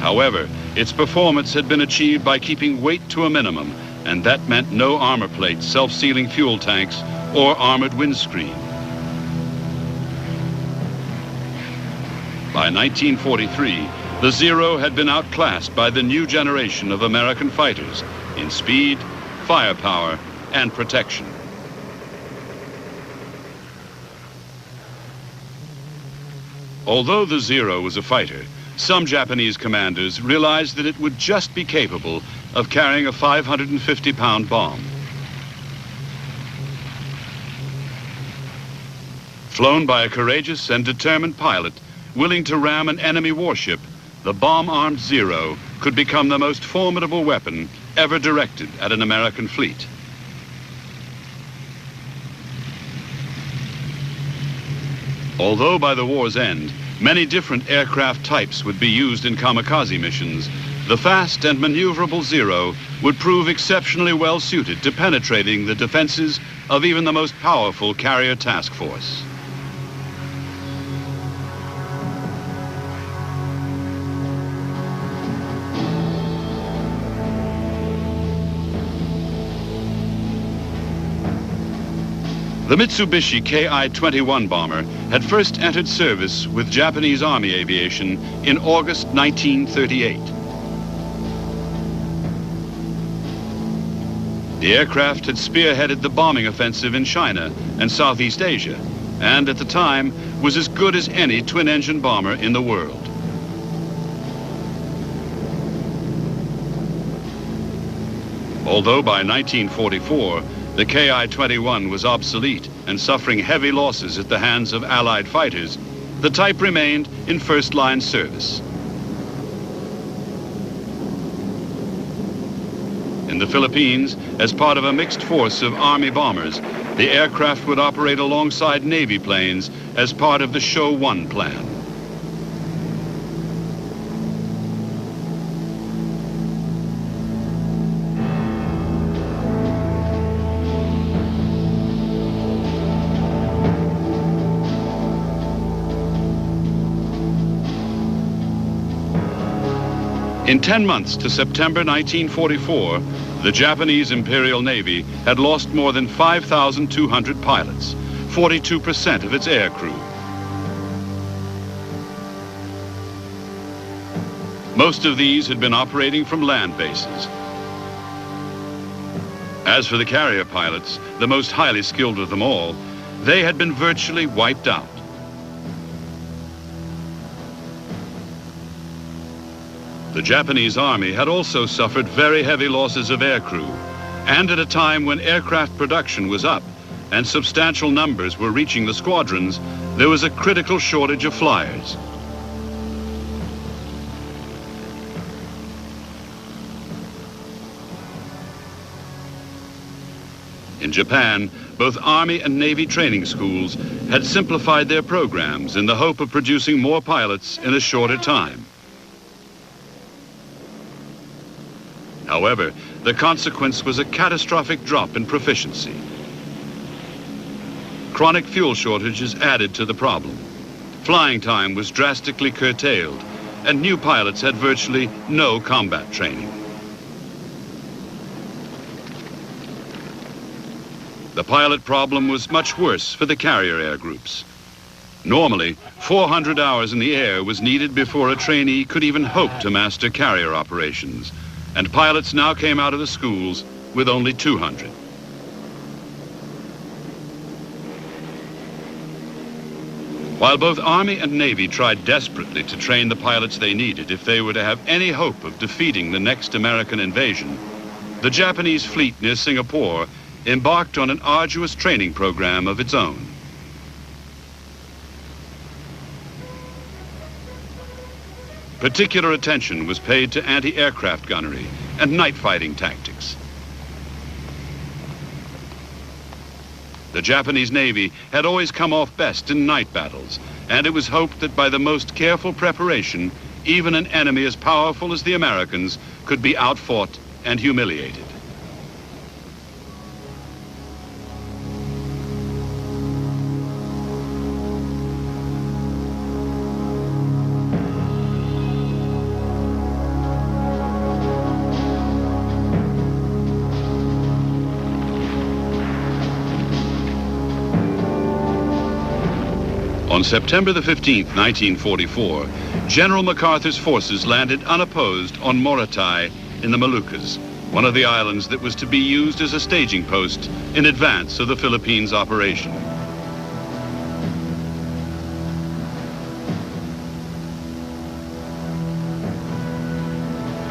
However, its performance had been achieved by keeping weight to a minimum, and that meant no armor plates, self-sealing fuel tanks, or armored windscreen. By 1943, the Zero had been outclassed by the new generation of American fighters in speed, firepower, and protection. Although the Zero was a fighter, some Japanese commanders realized that it would just be capable of carrying a 550-pound bomb. Flown by a courageous and determined pilot willing to ram an enemy warship, the bomb-armed Zero could become the most formidable weapon ever directed at an American fleet. Although by the war's end, many different aircraft types would be used in kamikaze missions, the fast and maneuverable Zero would prove exceptionally well suited to penetrating the defenses of even the most powerful carrier task force. The Mitsubishi Ki-21 bomber had first entered service with Japanese Army aviation in August 1938. The aircraft had spearheaded the bombing offensive in China and Southeast Asia, and at the time was as good as any twin-engine bomber in the world. Although by 1944, the Ki-21 was obsolete and suffering heavy losses at the hands of Allied fighters, the type remained in first-line service. In the Philippines, as part of a mixed force of Army bombers, the aircraft would operate alongside Navy planes as part of the Show 1 plan. In 10 months to September 1944, the Japanese Imperial Navy had lost more than 5,200 pilots, 42% of its air crew. Most of these had been operating from land bases. As for the carrier pilots, the most highly skilled of them all, they had been virtually wiped out. The Japanese Army had also suffered very heavy losses of aircrew, and at a time when aircraft production was up and substantial numbers were reaching the squadrons, there was a critical shortage of flyers. In Japan, both Army and Navy training schools had simplified their programs in the hope of producing more pilots in a shorter time. However, the consequence was a catastrophic drop in proficiency. Chronic fuel shortages added to the problem. Flying time was drastically curtailed, and new pilots had virtually no combat training. The pilot problem was much worse for the carrier air groups. Normally, 400 hours in the air was needed before a trainee could even hope to master carrier operations, and pilots now came out of the schools with only 200. While both Army and Navy tried desperately to train the pilots they needed if they were to have any hope of defeating the next American invasion, the Japanese fleet near Singapore embarked on an arduous training program of its own. Particular attention was paid to anti-aircraft gunnery and night fighting tactics. The Japanese Navy had always come off best in night battles, and it was hoped that by the most careful preparation, even an enemy as powerful as the Americans could be outfought and humiliated. On September the 15th, 1944, General MacArthur's forces landed unopposed on Morotai in the Moluccas, one of the islands that was to be used as a staging post in advance of the Philippines operation.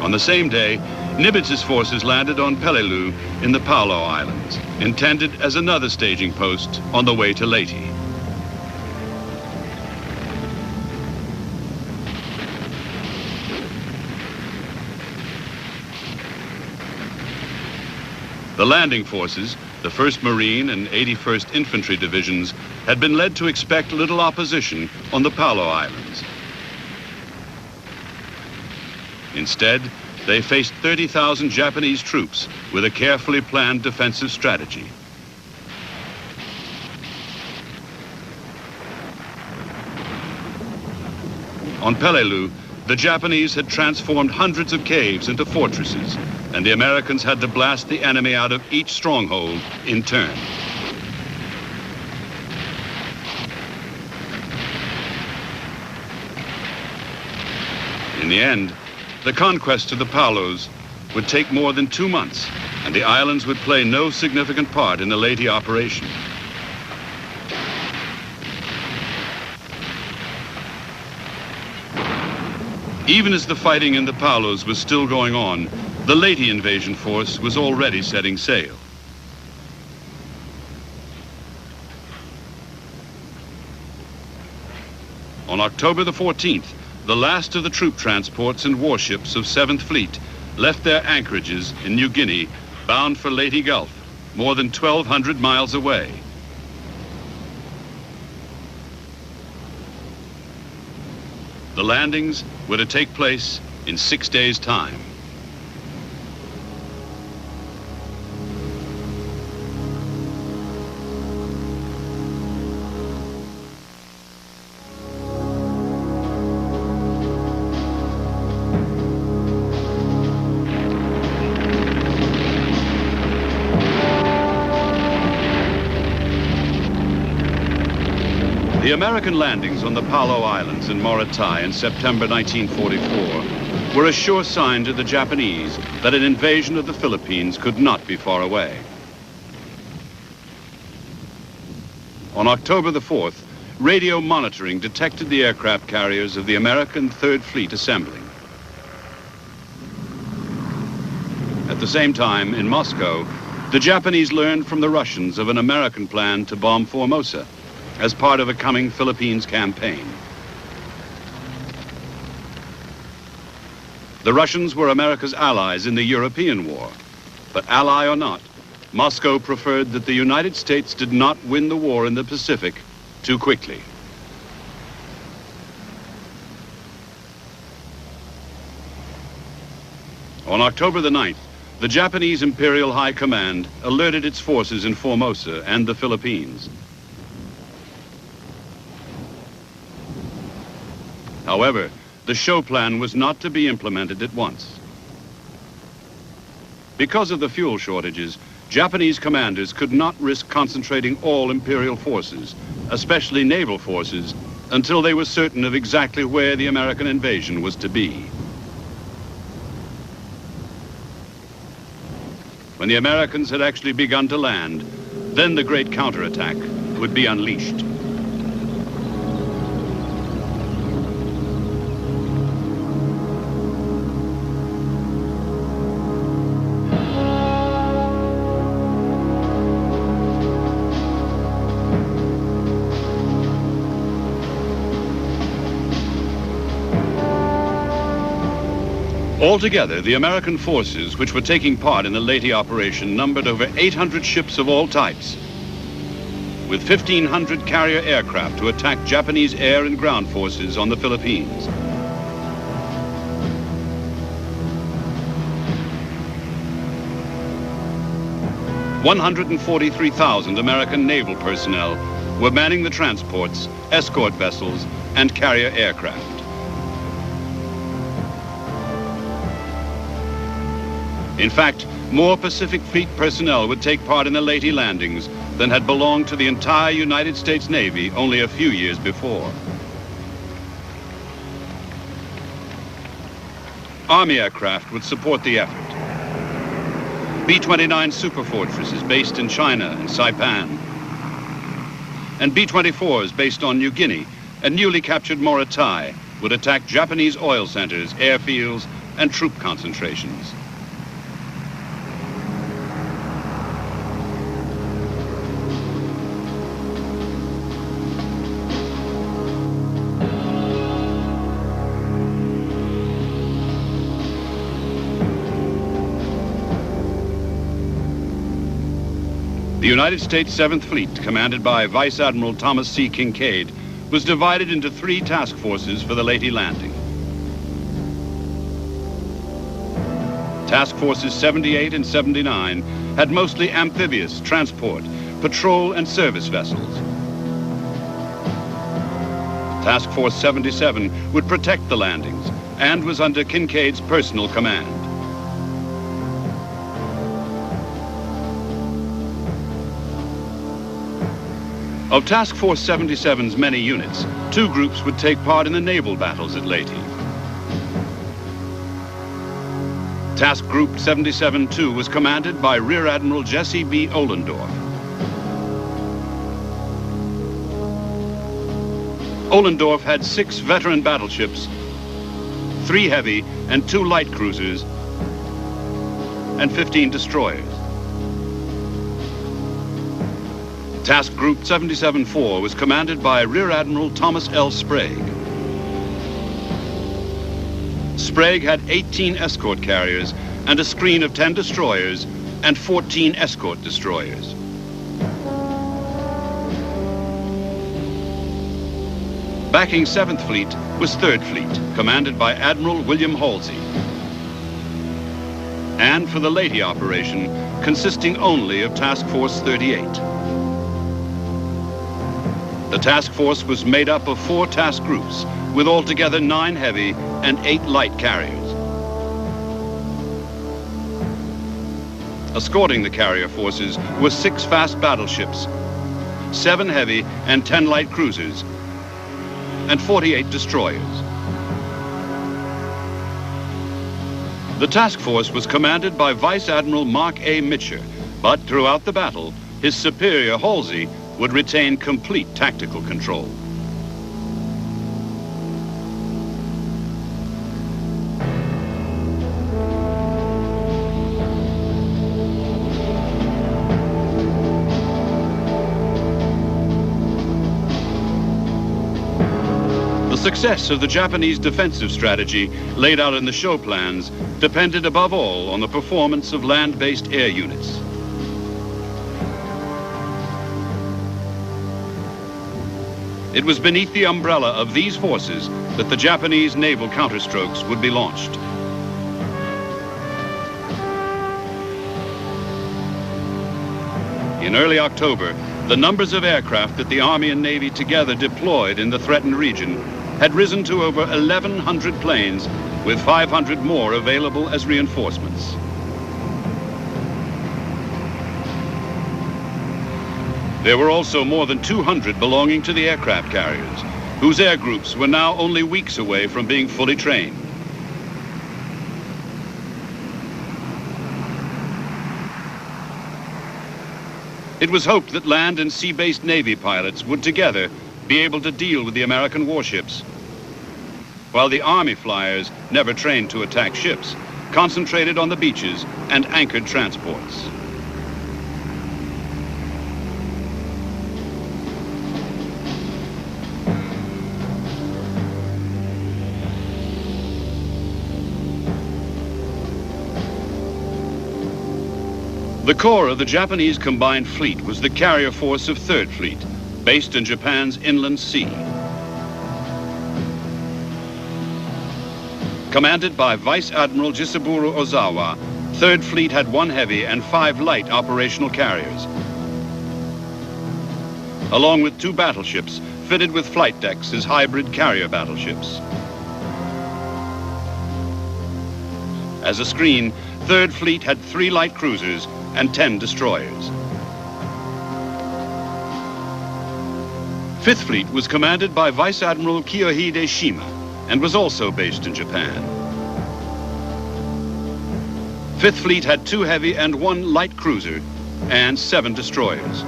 On the same day, Nibitz's forces landed on Peleliu in the Paulo Islands, intended as another staging post on the way to Leyte. The The landing forces, the 1st Marine and 81st Infantry Divisions, had been led to expect little opposition on the Palo Islands. Instead, they faced 30,000 Japanese troops with a carefully planned defensive strategy. On Peleliu, the Japanese had transformed hundreds of caves into fortresses, and the Americans had to blast the enemy out of each stronghold in turn. In the end, the conquest of the Palos would take more than 2 months, and the islands would play no significant part in the Leyte operation. Even as the fighting in the Palos was still going on, the Leyte invasion force was already setting sail. On October the 14th, the last of the troop transports and warships of 7th Fleet left their anchorages in New Guinea, bound for Leyte Gulf, more than 1,200 miles away. The landings were to take place in 6 days' time. The American landings on the Palo Islands in Morotai in September 1944 were a sure sign to the Japanese that an invasion of the Philippines could not be far away. On October the 4th, radio monitoring detected the aircraft carriers of the American 3rd Fleet assembling. At the same time, in Moscow, the Japanese learned from the Russians of an American plan to bomb Formosa as part of a coming Philippines campaign. The Russians were America's allies in the European war, but ally or not, Moscow preferred that the United States did not win the war in the Pacific too quickly. On October the 9th, the Japanese Imperial High Command alerted its forces in Formosa and the Philippines. However, the show plan was not to be implemented at once. Because of the fuel shortages, Japanese commanders could not risk concentrating all Imperial forces, especially naval forces, until they were certain of exactly where the American invasion was to be. When the Americans had actually begun to land, then the great counterattack would be unleashed. Altogether, the American forces which were taking part in the Leyte operation numbered over 800 ships of all types, with 1,500 carrier aircraft to attack Japanese air and ground forces on the Philippines. $143,000 American naval personnel were manning the transports, escort vessels, and carrier aircraft. In fact, more Pacific Fleet personnel would take part in the Leyte landings than had belonged to the entire United States Navy only a few years before. Army aircraft would support the effort. B-29 superfortresses based in China and Saipan, and B-24s based on New Guinea and newly captured Morotai would attack Japanese oil centers, airfields, and troop concentrations. The United States 7th Fleet, commanded by Vice Admiral Thomas C. Kincaid, was divided into 3 task forces for the Leyte landing. Task Forces 78 and 79 had mostly amphibious, transport, patrol, and service vessels. Task Force 77 would protect the landings and was under Kincaid's personal command. Of Task Force 77's many units, 2 groups would take part in the naval battles at Leyte. Task Group 77-2 was commanded by Rear Admiral Jesse B. Ohlendorf. Ohlendorf had 6 veteran battleships, 3 heavy and 2 light cruisers, and 15 destroyers. Task Group 77-4 was commanded by Rear Admiral Thomas L. Sprague. Sprague had 18 escort carriers and a screen of 10 destroyers and 14 escort destroyers. Backing 7th Fleet was 3rd Fleet, commanded by Admiral William Halsey. And for the Leyte operation, consisting only of Task Force 38. The task force was made up of 4 task groups, with altogether 9 heavy and 8 light carriers. Escorting the carrier forces were 6 fast battleships, 7 heavy and 10 light cruisers, and 48 destroyers. The task force was commanded by Vice Admiral Mark A. Mitcher, but throughout the battle, his superior Halsey would retain complete tactical control. The success of the Japanese defensive strategy laid out in the show plans depended above all on the performance of land-based air units. It was beneath the umbrella of these forces that the Japanese naval counterstrokes would be launched. In early October, the numbers of aircraft that the Army and Navy together deployed in the threatened region had risen to over 1,100 planes, with 500 more available as reinforcements. There were also more than 200 belonging to the aircraft carriers, whose air groups were now only weeks away from being fully trained. It was hoped that land and sea-based Navy pilots would together be able to deal with the American warships, while the Army flyers, never trained to attack ships, concentrated on the beaches and anchored transports. The core of the Japanese combined fleet was the carrier force of 3rd Fleet, based in Japan's inland sea. Commanded by Vice Admiral Jisaburo Ozawa, 3rd Fleet had 1 heavy and 5 light operational carriers, along with 2 battleships fitted with flight decks as hybrid carrier battleships. As a screen, 3rd Fleet had 3 light cruisers and 10 destroyers. 5th Fleet was commanded by Vice Admiral Kiyohide Shima and was also based in Japan. 5th Fleet had 2 heavy and 1 light cruiser and 7 destroyers.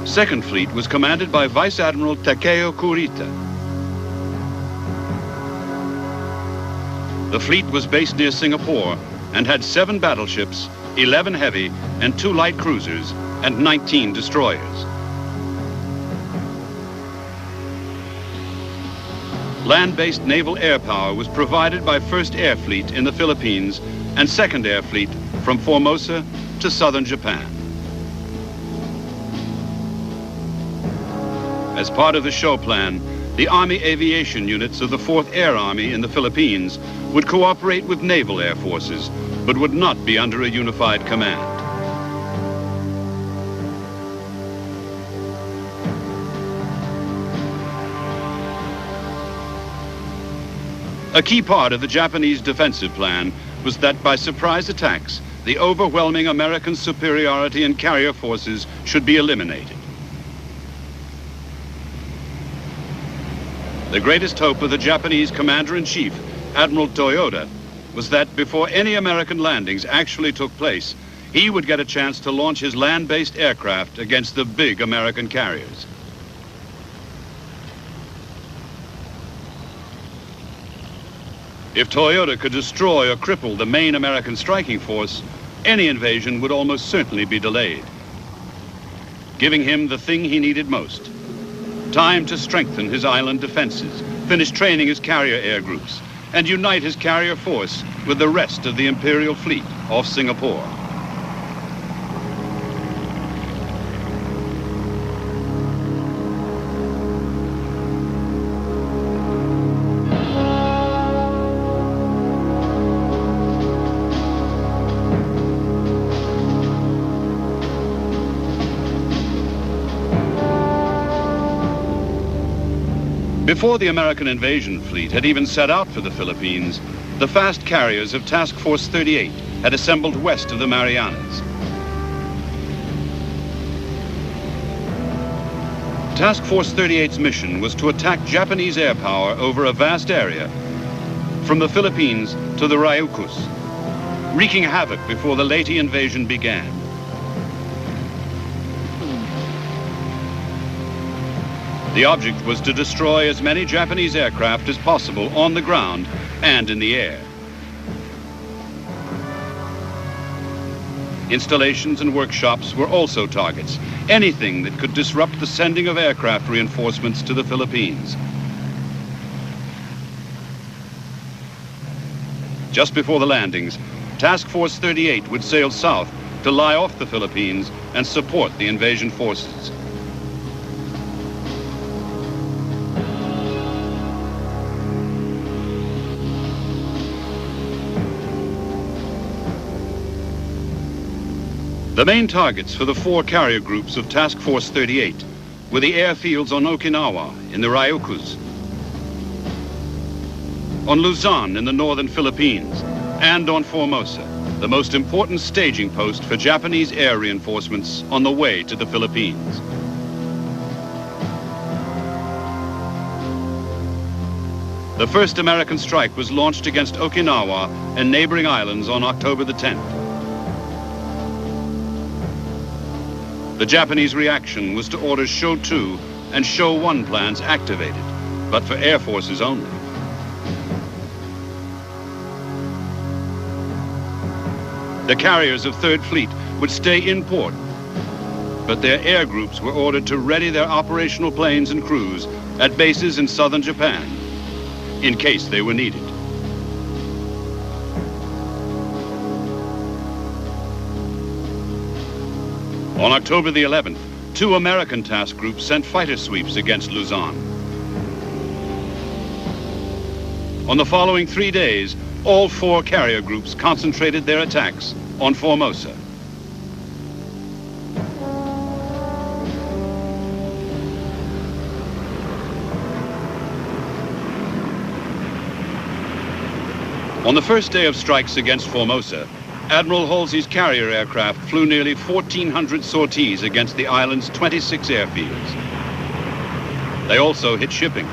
2nd Fleet was commanded by Vice Admiral Takeo Kurita. The fleet was based near Singapore and had 7 battleships, 11 heavy and 2 light cruisers, and 19 destroyers. Land-based naval air power was provided by 1st Air Fleet in the Philippines and 2nd Air Fleet from Formosa, to southern Japan. As part of the show plan, the Army aviation units of the 4th Air Army in the Philippines would cooperate with naval air forces, but would not be under a unified command. A key part of the Japanese defensive plan was that by surprise attacks, the overwhelming American superiority in carrier forces should be eliminated. The greatest hope of the Japanese commander-in-chief, Admiral Toyota, was that before any American landings actually took place, he would get a chance to launch his land-based aircraft against the big American carriers. If Toyota could destroy or cripple the main American striking force, any invasion would almost certainly be delayed, giving him the thing he needed most: time to strengthen his island defenses, finish training his carrier air groups, and unite his carrier force with the rest of the Imperial fleet off Singapore. Before the American invasion fleet had even set out for the Philippines, the fast carriers of Task Force 38 had assembled west of the Marianas. Task Force 38's mission was to attack Japanese air power over a vast area, from the Philippines to the Ryukyus, wreaking havoc before the Leyte invasion began. The object was to destroy as many Japanese aircraft as possible on the ground and in the air. Installations and workshops were also targets, anything that could disrupt the sending of aircraft reinforcements to the Philippines. Just before the landings, Task Force 38 would sail south to lie off the Philippines and support the invasion forces. The main targets for the 4 carrier groups of Task Force 38 were the airfields on Okinawa in the Ryukyus, on Luzon in the northern Philippines, and on Formosa, the most important staging post for Japanese air reinforcements on the way to the Philippines. The first American strike was launched against Okinawa and neighboring islands on October the 10th. The Japanese reaction was to order Show 2 and Show 1 plans activated, but for air forces only. The carriers of 3rd Fleet would stay in port, but their air groups were ordered to ready their operational planes and crews at bases in southern Japan, in case they were needed. On October the 11th, 2 American task groups sent fighter sweeps against Luzon. On the following 3 days, all 4 carrier groups concentrated their attacks on Formosa. On the first day of strikes against Formosa, Admiral Halsey's carrier aircraft flew nearly 1,400 sorties against the island's 26 airfields. They also hit shipping.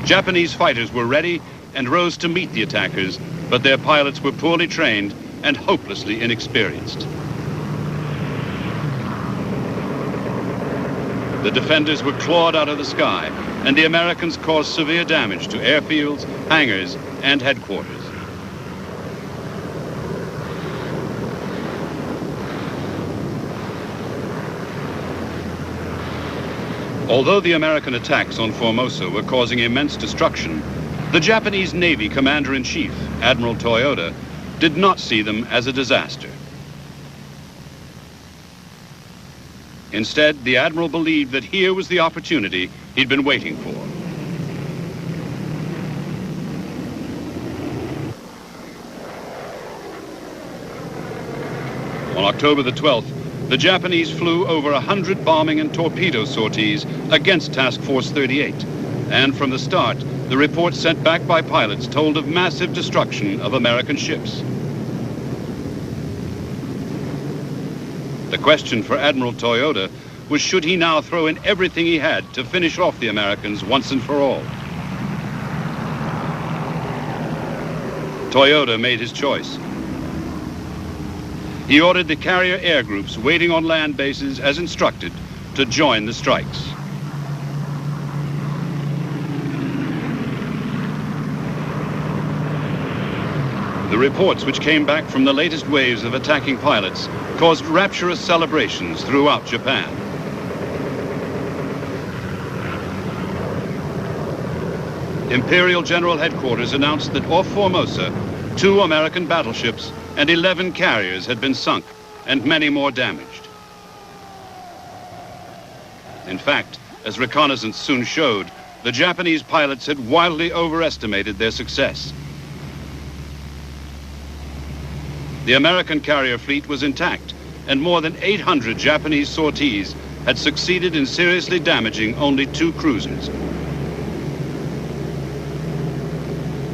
Japanese fighters were ready and rose to meet the attackers, but their pilots were poorly trained and hopelessly inexperienced. The defenders were clawed out of the sky, and the Americans caused severe damage to airfields, hangars, and headquarters. Although the American attacks on Formosa were causing immense destruction, The Japanese Navy Commander-in-Chief, Admiral Toyota, did not see them as a disaster. Instead, the Admiral believed that here was the opportunity he'd been waiting for. On October the 12th, the Japanese flew over 100 bombing and torpedo sorties against Task Force 38. And from the start, the reports sent back by pilots told of massive destruction of American ships. The question for Admiral Toyota was, should he now throw in everything he had to finish off the Americans once and for all? Toyota made his choice. He ordered the carrier air groups waiting on land bases as instructed to join the strikes. The reports which came back from the latest waves of attacking pilots caused rapturous celebrations throughout Japan. Imperial General Headquarters announced that off Formosa, 2 American battleships and 11 carriers had been sunk and many more damaged. In fact, as reconnaissance soon showed, the Japanese pilots had wildly overestimated their success. The American carrier fleet was intact, and more than 800 Japanese sorties had succeeded in seriously damaging only 2 cruisers.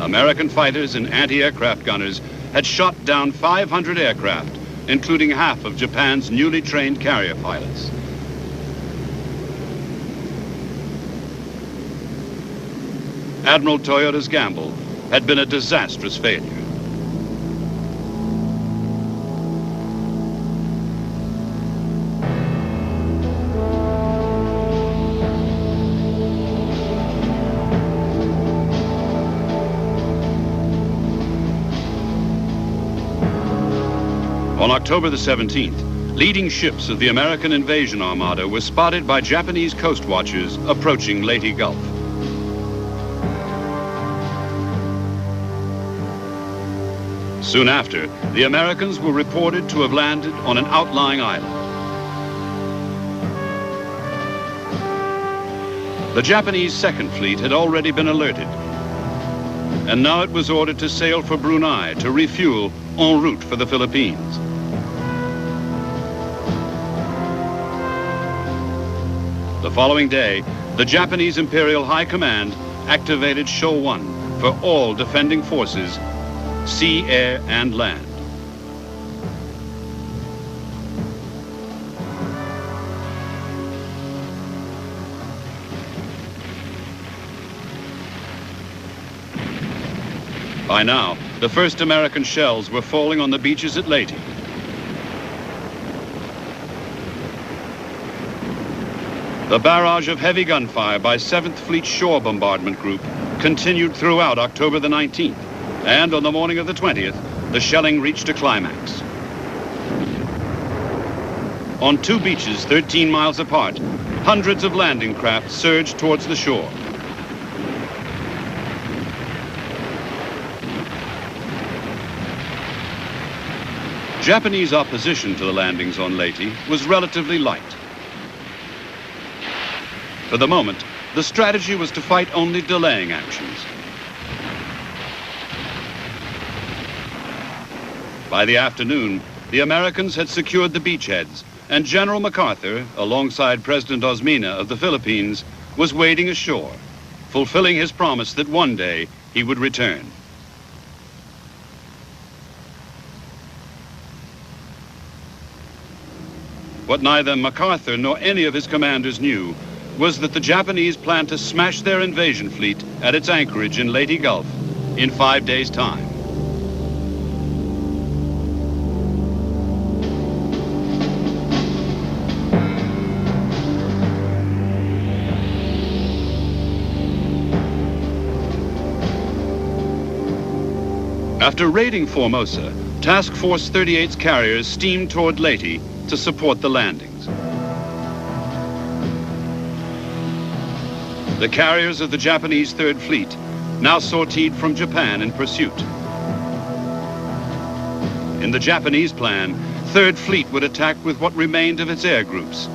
American fighters and anti-aircraft gunners had shot down 500 aircraft, including half of Japan's newly trained carrier pilots. Admiral Toyota's gamble had been a disastrous failure. On October the 17th, leading ships of the American invasion armada were spotted by Japanese coast watchers approaching Leyte Gulf. Soon after, the Americans were reported to have landed on an outlying island. The Japanese Second Fleet had already been alerted, and now it was ordered to sail for Brunei to refuel en route for the Philippines. The following day, the Japanese Imperial High Command activated Show 1 for all defending forces, sea, air, and land. By now, the first American shells were falling on the beaches at Leyte. The barrage of heavy gunfire by 7th Fleet Shore Bombardment Group continued throughout October the 19th, and on the morning of the 20th, the shelling reached a climax. On 2 beaches 13 miles apart, hundreds of landing craft surged towards the shore. Japanese opposition to the landings on Leyte was relatively light. For the moment, the strategy was to fight only delaying actions. By the afternoon, the Americans had secured the beachheads, and General MacArthur, alongside President Osmeña of the Philippines, was wading ashore, fulfilling his promise that one day he would return. What neither MacArthur nor any of his commanders knew was that the Japanese planned to smash their invasion fleet at its anchorage in Leyte Gulf in 5 days' time. After raiding Formosa, Task Force 38's carriers steamed toward Leyte to support the landings. The carriers of the Japanese Third Fleet now sortied from Japan in pursuit. In the Japanese plan, Third Fleet would attack with what remained of its air groups.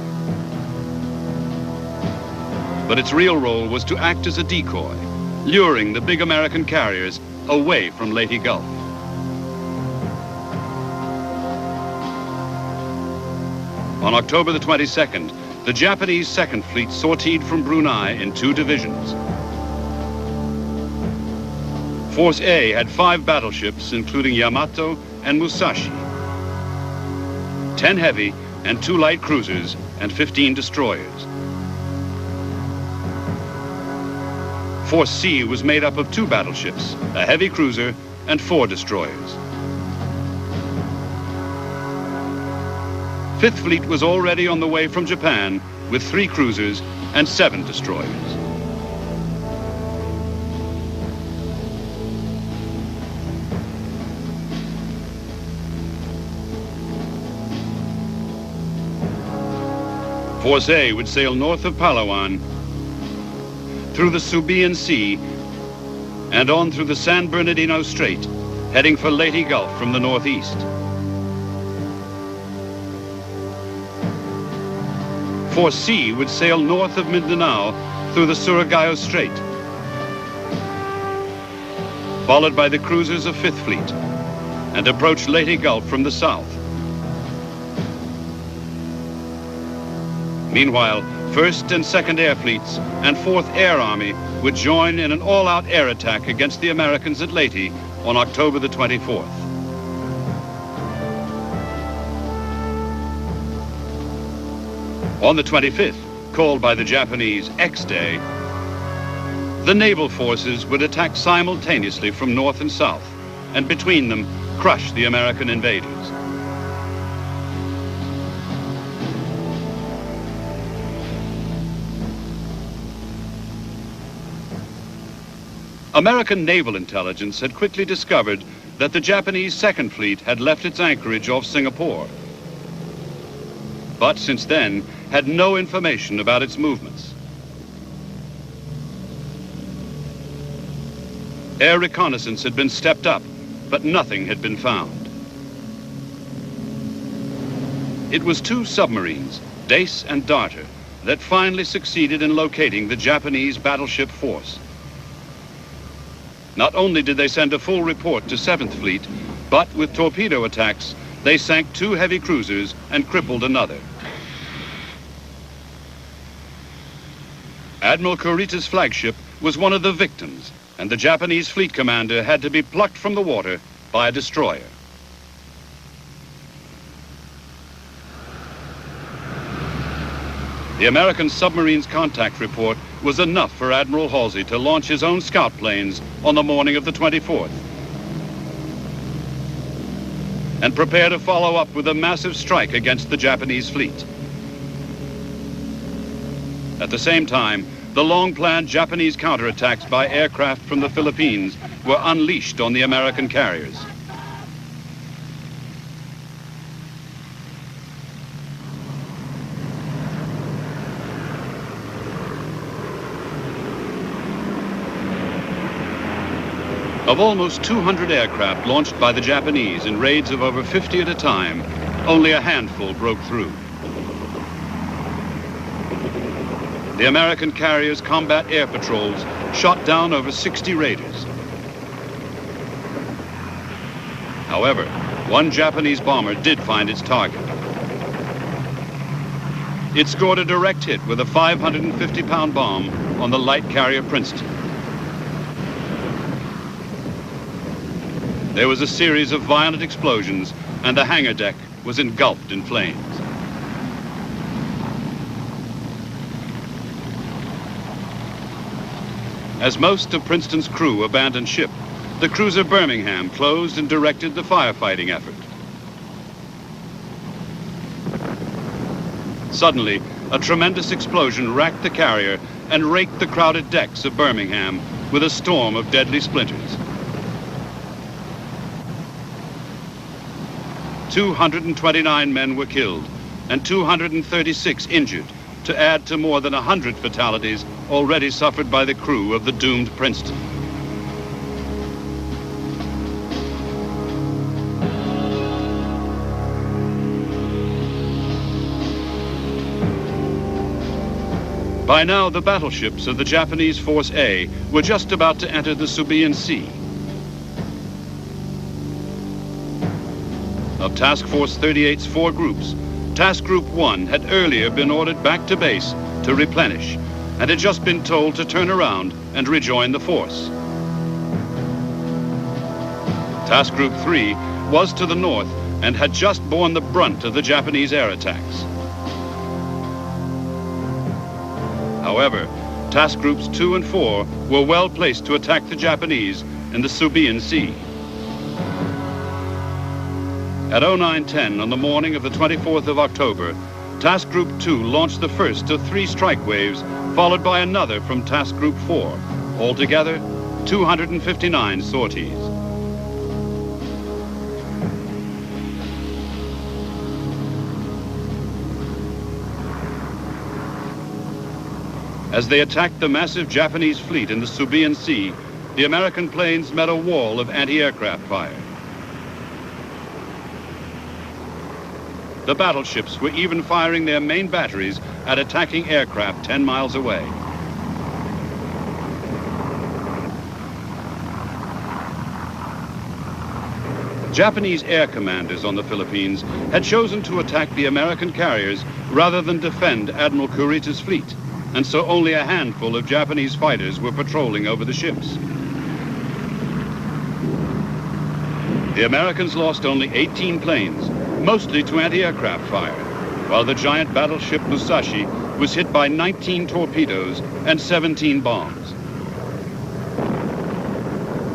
But its real role was to act as a decoy, luring the big American carriers away from Leyte Gulf. On October the 22nd, the Japanese Second Fleet sortied from Brunei in 2 divisions. Force A had 5 battleships, including Yamato and Musashi, 10 heavy and 2 light cruisers, and 15 destroyers. Force C was made up of 2 battleships, a heavy cruiser, and 4 destroyers. Fifth Fleet was already on the way from Japan with 3 cruisers and 7 destroyers. Force A would sail north of Palawan, through the Subian Sea, and on through the San Bernardino Strait, heading for Leyte Gulf from the northeast. Force C would sail north of Mindanao through the Surigao Strait, followed by the cruisers of Fifth Fleet, and approach Leyte Gulf from the south. Meanwhile, 1st and 2nd Air Fleets and 4th Air Army would join in an all-out air attack against the Americans at Leyte on October the 24th. On the 25th, called by the Japanese X-Day, the naval forces would attack simultaneously from north and south, and between them, crush the American invaders. American naval intelligence had quickly discovered that the Japanese Second Fleet had left its anchorage off Singapore, but since then had no information about its movements. Air reconnaissance had been stepped up, but nothing had been found. It was 2 submarines, Dace and Darter, that finally succeeded in locating the Japanese battleship force. Not only did they send a full report to 7th Fleet, but with torpedo attacks, they sank 2 heavy cruisers and crippled another. Admiral Kurita's flagship was one of the victims, and the Japanese fleet commander had to be plucked from the water by a destroyer. The American submarine's contact report was enough for Admiral Halsey to launch his own scout planes on the morning of the 24th and prepare to follow up with a massive strike against the Japanese fleet. At the same time, the long-planned Japanese counterattacks by aircraft from the Philippines were unleashed on the American carriers. Of almost 200 aircraft launched by the Japanese in raids of over 50 at a time, only a handful broke through. The American carriers' combat air patrols shot down over 60 raiders. However, one Japanese bomber did find its target. It scored a direct hit with a 550-pound bomb on the light carrier Princeton. There was a series of violent explosions, and the hangar deck was engulfed in flames. As most of Princeton's crew abandoned ship, the cruiser Birmingham closed and directed the firefighting effort. Suddenly, a tremendous explosion racked the carrier and raked the crowded decks of Birmingham with a storm of deadly splinters. 229 men were killed and 236 injured, to add to more than 100 fatalities already suffered by the crew of the doomed Princeton. By now, the battleships of the Japanese Force A were just about to enter the Subian Sea. Of Task Force 38's 4 groups, Task Group 1 had earlier been ordered back to base to replenish and had just been told to turn around and rejoin the force. Task Group 3 was to the north and had just borne the brunt of the Japanese air attacks. However, Task Groups 2 and 4 were well placed to attack the Japanese in the Subian Sea. At 09:10 on the morning of the 24th of October, Task Group 2 launched the first of 3 strike waves, followed by another from Task Group 4. Altogether, 259 sorties. As they attacked the massive Japanese fleet in the Subian Sea, the American planes met a wall of anti-aircraft fire. The battleships were even firing their main batteries at attacking aircraft 10 miles away. Japanese air commanders on the Philippines had chosen to attack the American carriers rather than defend Admiral Kurita's fleet, and so only a handful of Japanese fighters were patrolling over the ships. The Americans lost only 18 planes, mostly to anti-aircraft fire, while the giant battleship Musashi was hit by 19 torpedoes and 17 bombs.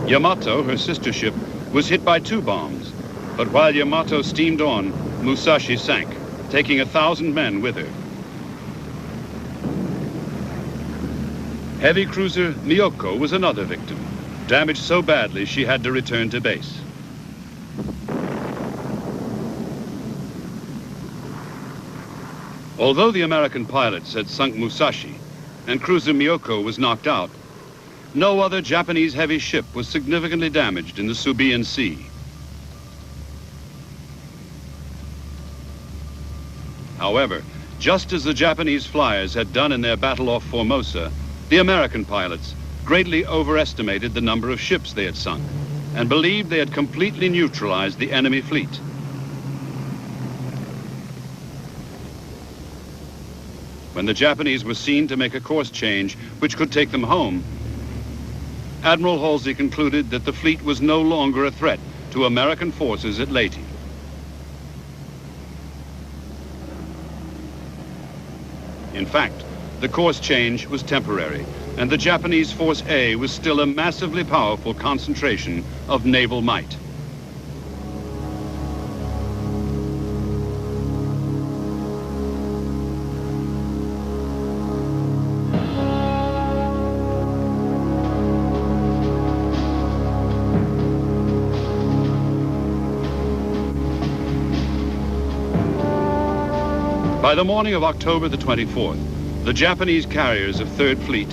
Yamato, her sister ship, was hit by 2 bombs, but while Yamato steamed on, Musashi sank, taking 1,000 men with her. Heavy cruiser Miyoko was another victim, damaged so badly she had to return to base. Although the American pilots had sunk Musashi and cruiser Miyoko was knocked out, no other Japanese heavy ship was significantly damaged in the Subian Sea. However, just as the Japanese flyers had done in their battle off Formosa, the American pilots greatly overestimated the number of ships they had sunk and believed they had completely neutralized the enemy fleet. When the Japanese were seen to make a course change which could take them home, Admiral Halsey concluded that the fleet was no longer a threat to American forces at Leyte. In fact, the course change was temporary, and the Japanese Force A was still a massively powerful concentration of naval might. By the morning of October the 24th, the Japanese carriers of Third Fleet,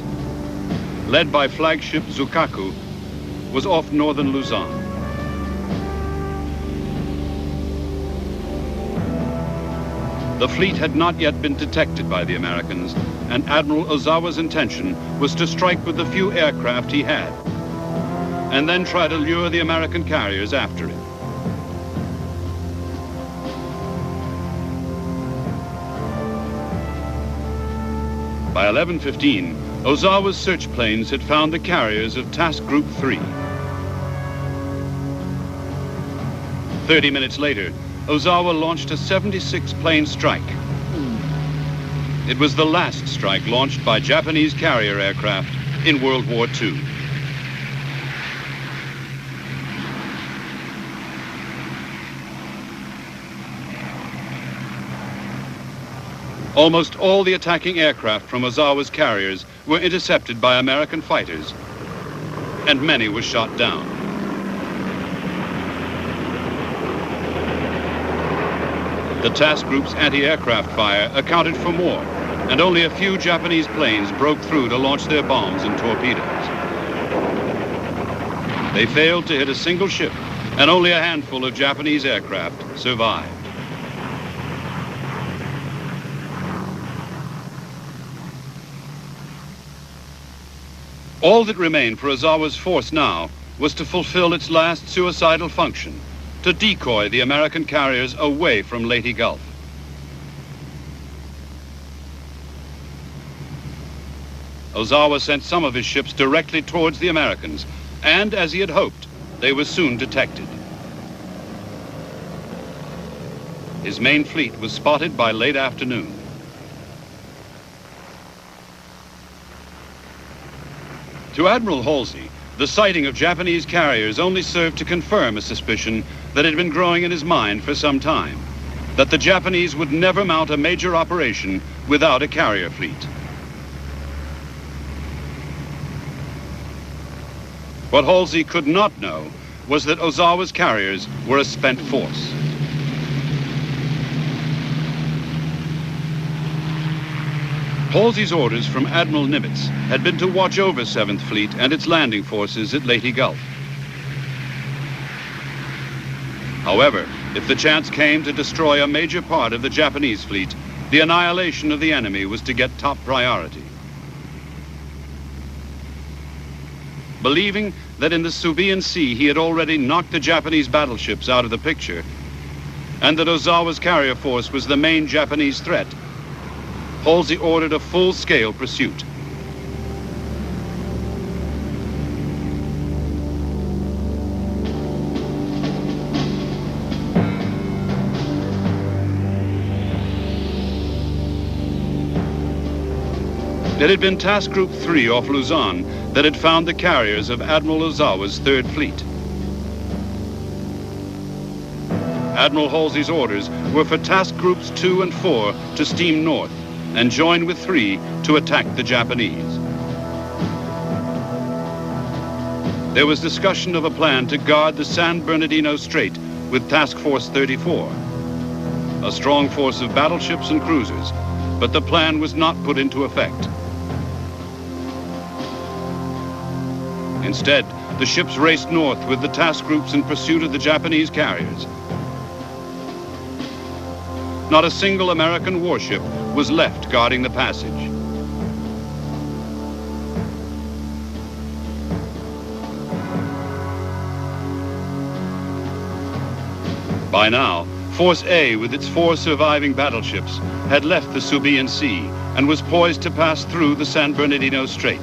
led by flagship Zukaku, was off northern Luzon. The fleet had not yet been detected by the Americans, and Admiral Ozawa's intention was to strike with the few aircraft he had, and then try to lure the American carriers after it. By 11:15, Ozawa's search planes had found the carriers of Task Group 3. 30 minutes later, Ozawa launched a 76-plane strike. It was the last strike launched by Japanese carrier aircraft in World War II. Almost all the attacking aircraft from Ozawa's carriers were intercepted by American fighters, and many were shot down. The task group's anti-aircraft fire accounted for more, and only a few Japanese planes broke through to launch their bombs and torpedoes. They failed to hit a single ship, and only a handful of Japanese aircraft survived. All that remained for Ozawa's force now was to fulfill its last suicidal function, to decoy the American carriers away from Leyte Gulf. Ozawa sent some of his ships directly towards the Americans, and as he had hoped, they were soon detected. His main fleet was spotted by late afternoon. To Admiral Halsey, the sighting of Japanese carriers only served to confirm a suspicion that had been growing in his mind for some time, that the Japanese would never mount a major operation without a carrier fleet. What Halsey could not know was that Ozawa's carriers were a spent force. Halsey's orders from Admiral Nimitz had been to watch over 7th Fleet and its landing forces at Leyte Gulf. However, if the chance came to destroy a major part of the Japanese fleet, the annihilation of the enemy was to get top priority. Believing that in the Subian Sea he had already knocked the Japanese battleships out of the picture, and that Ozawa's carrier force was the main Japanese threat, Halsey ordered a full-scale pursuit. It had been Task Group 3 off Luzon that had found the carriers of Admiral Ozawa's 3rd Fleet. Admiral Halsey's orders were for Task Groups 2 and 4 to steam north and join with 3 to attack the Japanese. There was discussion of a plan to guard the San Bernardino Strait with Task Force 34, a strong force of battleships and cruisers, but the plan was not put into effect. Instead, the ships raced north with the task groups in pursuit of the Japanese carriers. Not a single American warship was left guarding the passage. By now, Force A, with its 4 surviving battleships, had left the Subian Sea and was poised to pass through the San Bernardino Strait.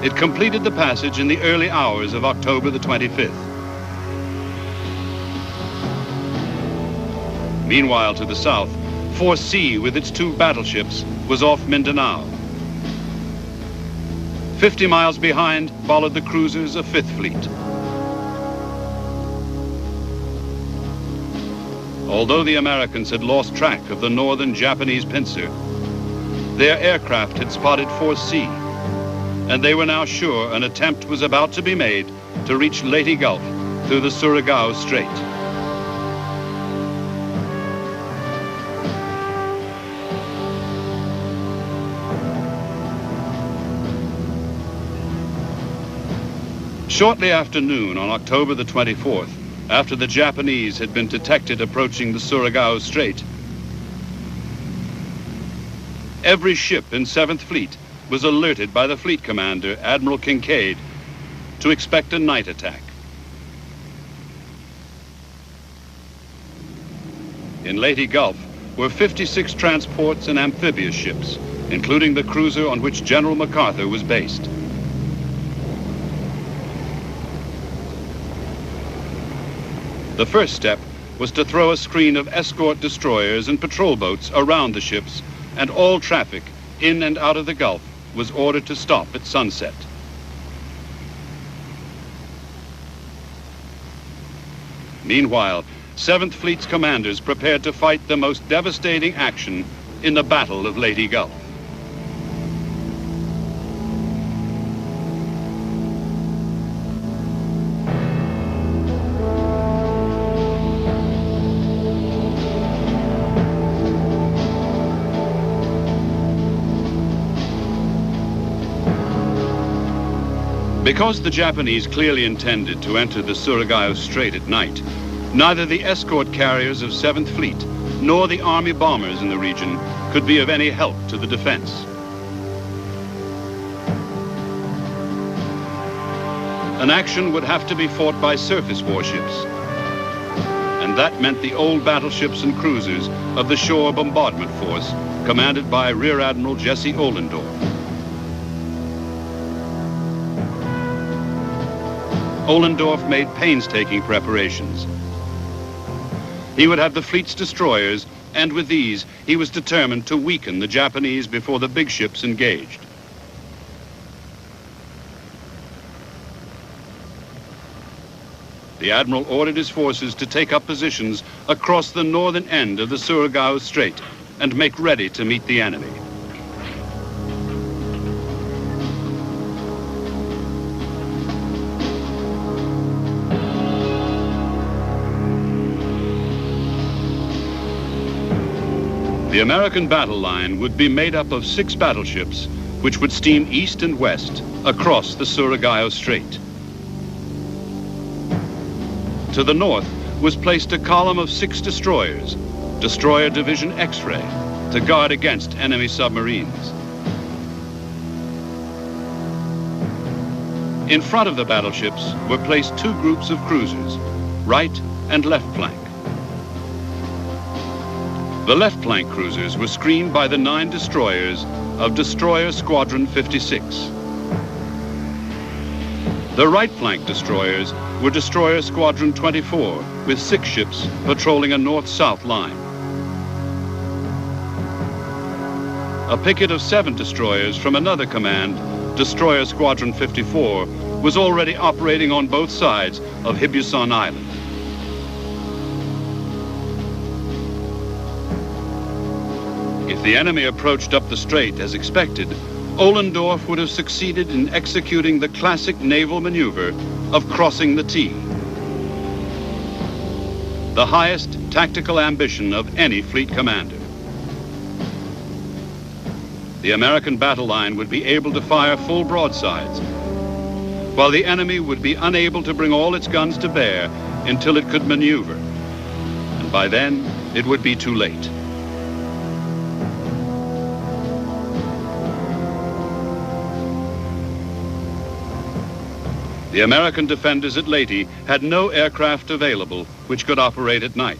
It completed the passage in the early hours of October the 25th. Meanwhile, to the south, Force C, with its 2 battleships, was off Mindanao. 50 miles behind followed the cruisers of 5th Fleet. Although the Americans had lost track of the northern Japanese pincer, their aircraft had spotted Force C, and they were now sure an attempt was about to be made to reach Leyte Gulf through the Surigao Strait. Shortly after noon on October the 24th, after the Japanese had been detected approaching the Surigao Strait, every ship in 7th Fleet was alerted by the fleet commander, Admiral Kincaid, to expect a night attack. In Leyte Gulf were 56 transports and amphibious ships, including the cruiser on which General MacArthur was based. The first step was to throw a screen of escort destroyers and patrol boats around the ships, and all traffic in and out of the Gulf was ordered to stop at sunset. Meanwhile, 7th Fleet's commanders prepared to fight the most devastating action in the Battle of Leyte Gulf. Because the Japanese clearly intended to enter the Surigao Strait at night, neither the escort carriers of 7th Fleet nor the Army bombers in the region could be of any help to the defense. an action would have to be fought by surface warships. And that meant the old battleships and cruisers of the Shore Bombardment Force, commanded by Rear Admiral Jesse Ohlendorf. Ohlendorf made painstaking preparations. He would have the fleet's destroyers, and with these, he was determined to weaken the Japanese before the big ships engaged. The admiral ordered his forces to take up positions across the northern end of the Surigao Strait and make ready to meet the enemy. The American battle line would be made up of 6 battleships, which would steam east and west across the Surigao Strait. To the north was placed a column of 6 destroyers, Destroyer Division X-Ray, to guard against enemy submarines. In front of the battleships were placed 2 groups of cruisers, right and left flank. The left flank cruisers were screened by the 9 destroyers of Destroyer Squadron 56. The right flank destroyers were Destroyer Squadron 24, with 6 ships patrolling a north-south line. A picket of 7 destroyers from another command, Destroyer Squadron 54, was already operating on both sides of Hibusan Island. If the enemy approached up the strait as expected, Ohlendorf would have succeeded in executing the classic naval maneuver of crossing the T, the highest tactical ambition of any fleet commander. The American battle line would be able to fire full broadsides, while the enemy would be unable to bring all its guns to bear until it could maneuver. And by then, it would be too late. The American defenders at Leyte had no aircraft available which could operate at night.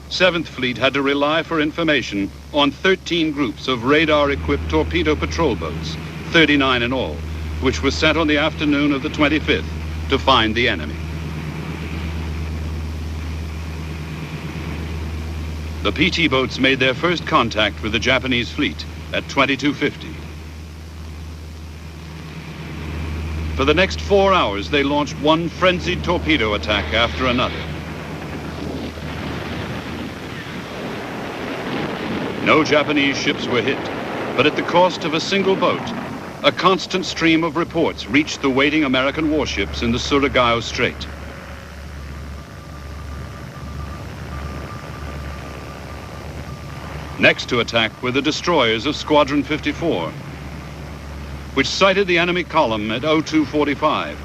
7th Fleet had to rely for information on 13 groups of radar-equipped torpedo patrol boats, 39 in all, which were sent on the afternoon of the 25th to find the enemy. The PT boats made their first contact with the Japanese fleet at 2250. For the next 4 hours, they launched one frenzied torpedo attack after another. No Japanese ships were hit, but at the cost of a single boat, a constant stream of reports reached the waiting American warships in the Surigao Strait. Next to attack were the destroyers of Squadron 54, which sighted the enemy column at 0245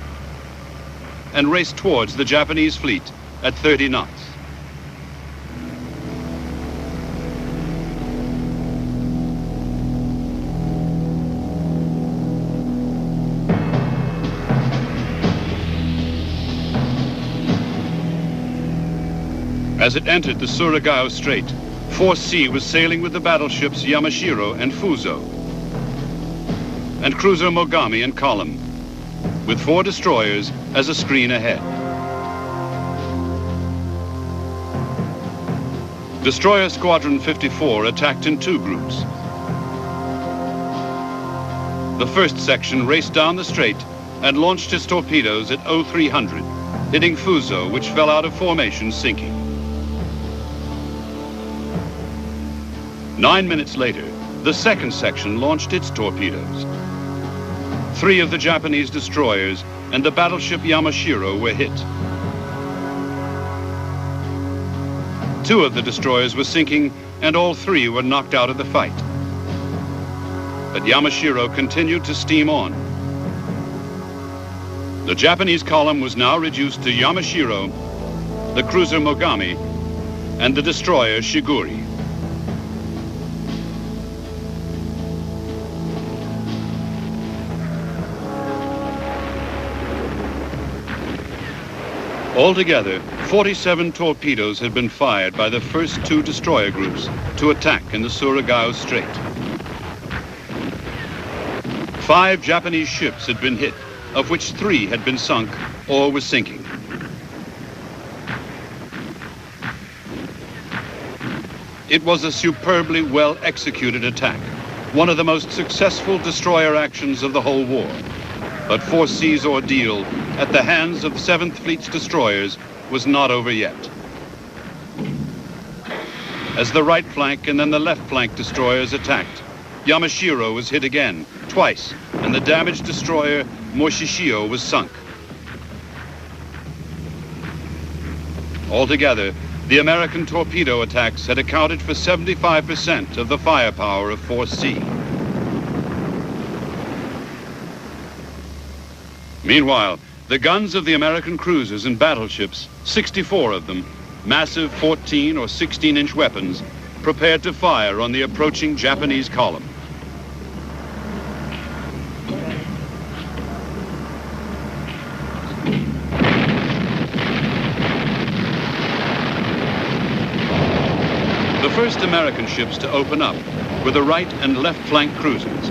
and raced towards the Japanese fleet at 30 knots. As it entered the Surigao Strait, Force C was sailing with the battleships Yamashiro and Fuso, and cruiser Mogami in column, with 4 destroyers as a screen ahead. Destroyer Squadron 54 attacked in 2 groups. The first section raced down the strait and launched its torpedoes at 0300, hitting Fuso, which fell out of formation, sinking. 9 minutes later, the second section launched its torpedoes. 3 of the Japanese destroyers and the battleship Yamashiro were hit. 2 of the destroyers were sinking, and all 3 were knocked out of the fight. But Yamashiro continued to steam on. The Japanese column was now reduced to Yamashiro, the cruiser Mogami, and the destroyer Shiguri. Altogether, 47 torpedoes had been fired by the first two destroyer groups to attack in the Surigao Strait. 5 Japanese ships had been hit, of which 3 had been sunk or were sinking. It was a superbly well-executed attack, one of the most successful destroyer actions of the whole war. But Force C's ordeal at the hands of 7th Fleet's destroyers was not over yet. As the right flank and then the left flank destroyers attacked, Yamashiro was hit again, twice, and the damaged destroyer Moshishio was sunk. Altogether, the American torpedo attacks had accounted for 75% of the firepower of Force C. Meanwhile, the guns of the American cruisers and battleships, 64 of them, massive 14 or 16-inch weapons, prepared to fire on the approaching Japanese column. The first American ships to open up were the right and left flank cruisers.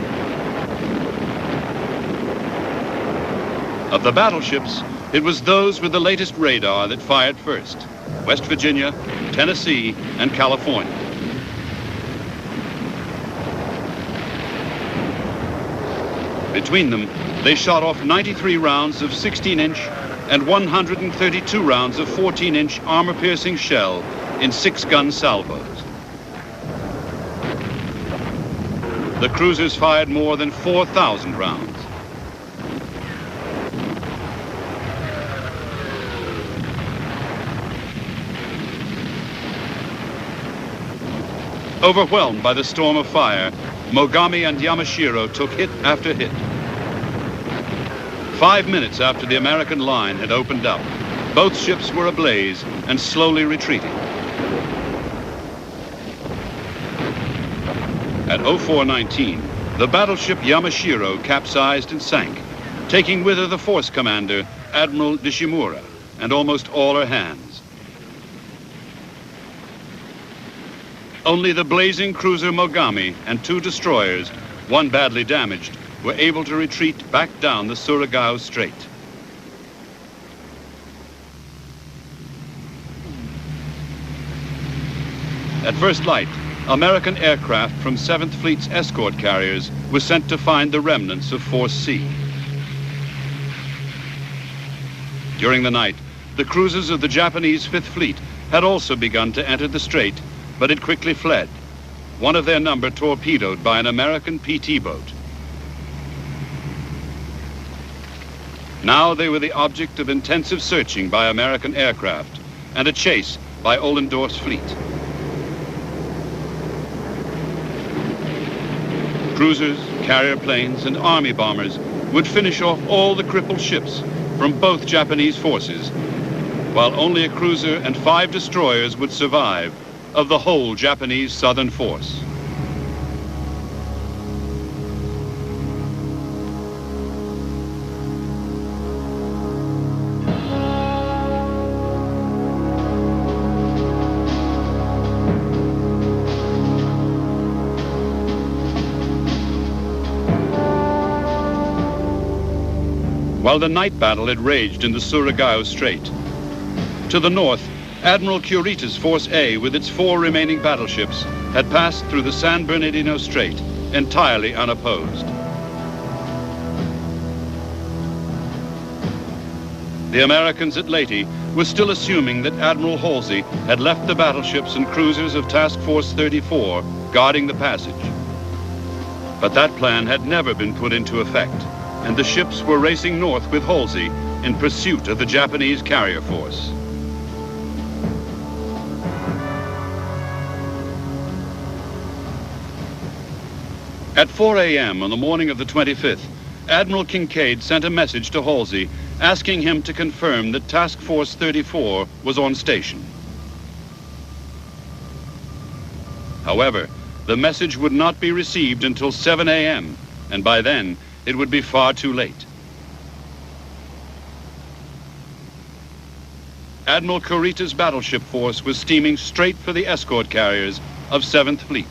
Of the battleships, it was those with the latest radar that fired first: West Virginia, Tennessee, and California. Between them, they shot off 93 rounds of 16-inch and 132 rounds of 14-inch armor-piercing shell in 6-gun salvos. The cruisers fired more than 4,000 rounds. Overwhelmed by the storm of fire, Mogami and Yamashiro took hit after hit. 5 minutes after the American line had opened up, both ships were ablaze and slowly retreating. At 04:19, the battleship Yamashiro capsized and sank, taking with her the force commander, Admiral Nishimura, and almost all her hands. Only the blazing cruiser Mogami and 2 destroyers, one badly damaged, were able to retreat back down the Surigao Strait. At first light, American aircraft from 7th Fleet's escort carriers were sent to find the remnants of Force C. During the night, the cruisers of the Japanese 5th Fleet had also begun to enter the strait, but it quickly fled, one of their number torpedoed by an American PT boat. Now they were the object of intensive searching by American aircraft and a chase by Ollendorf's fleet. Cruisers, carrier planes, and army bombers would finish off all the crippled ships from both Japanese forces, while only a cruiser and 5 destroyers would survive of the whole Japanese southern force. While the night battle had raged in the Surigao Strait, to the north, Admiral Kurita's Force A, with its 4 remaining battleships, had passed through the San Bernardino Strait entirely unopposed. The Americans at Leyte were still assuming that Admiral Halsey had left the battleships and cruisers of Task Force 34 guarding the passage. But that plan had never been put into effect, and the ships were racing north with Halsey in pursuit of the Japanese carrier force. At 4 a.m. on the morning of the 25th, Admiral Kincaid sent a message to Halsey asking him to confirm that Task Force 34 was on station. However, the message would not be received until 7 a.m., and by then, it would be far too late. Admiral Kurita's battleship force was steaming straight for the escort carriers of 7th Fleet.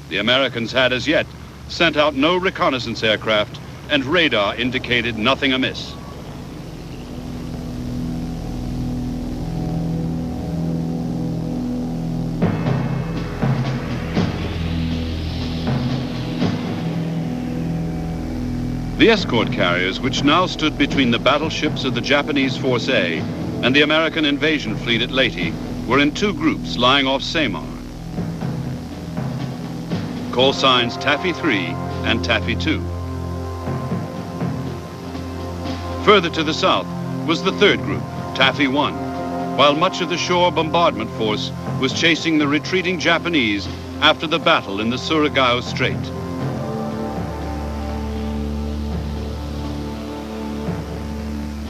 The Americans had as yet sent out no reconnaissance aircraft, and radar indicated nothing amiss. The escort carriers, which now stood between the battleships of the Japanese Force A and the American invasion fleet at Leyte, were in two groups lying off Samar. Call signs Taffy 3 and Taffy 2. Further to the south was the third group, Taffy 1, while much of the shore bombardment force was chasing the retreating Japanese after the battle in the Surigao Strait.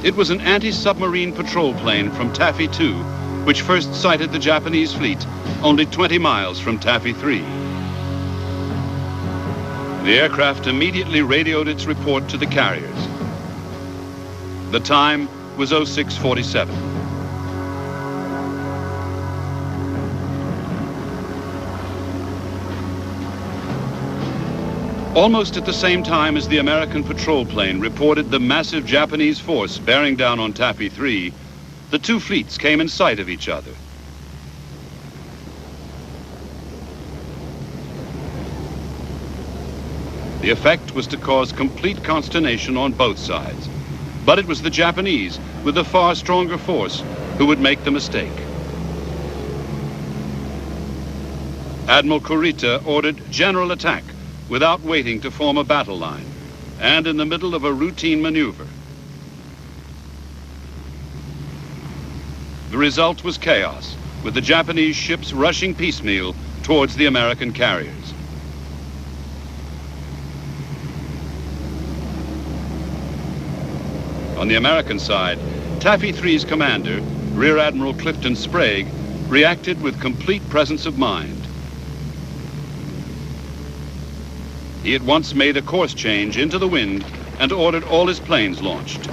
It was an anti-submarine patrol plane from Taffy 2 which first sighted the Japanese fleet only 20 miles from Taffy 3. The aircraft immediately radioed its report to the carriers. The time was 06:47. Almost at the same time as the American patrol plane reported the massive Japanese force bearing down on Taffy 3, the two fleets came in sight of each other. The effect was to cause complete consternation on both sides, but it was the Japanese, with a far stronger force, who would make the mistake. Admiral Kurita ordered general attack without waiting to form a battle line, and in the middle of a routine maneuver. The result was chaos, with the Japanese ships rushing piecemeal towards the American carriers. On the American side, Taffy 3's commander, Rear Admiral Clifton Sprague, reacted with complete presence of mind. He at once made a course change into the wind and ordered all his planes launched.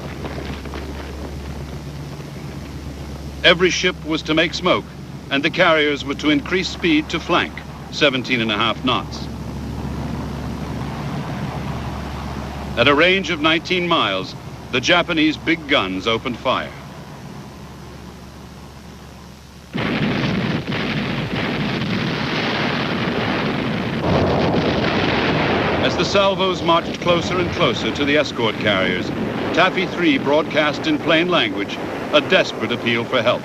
Every ship was to make smoke, and the carriers were to increase speed to flank, 17.5 knots. At a range of 19 miles, the Japanese big guns opened fire. As the salvos marched closer and closer to the escort carriers, Taffy 3 broadcast in plain language a desperate appeal for help.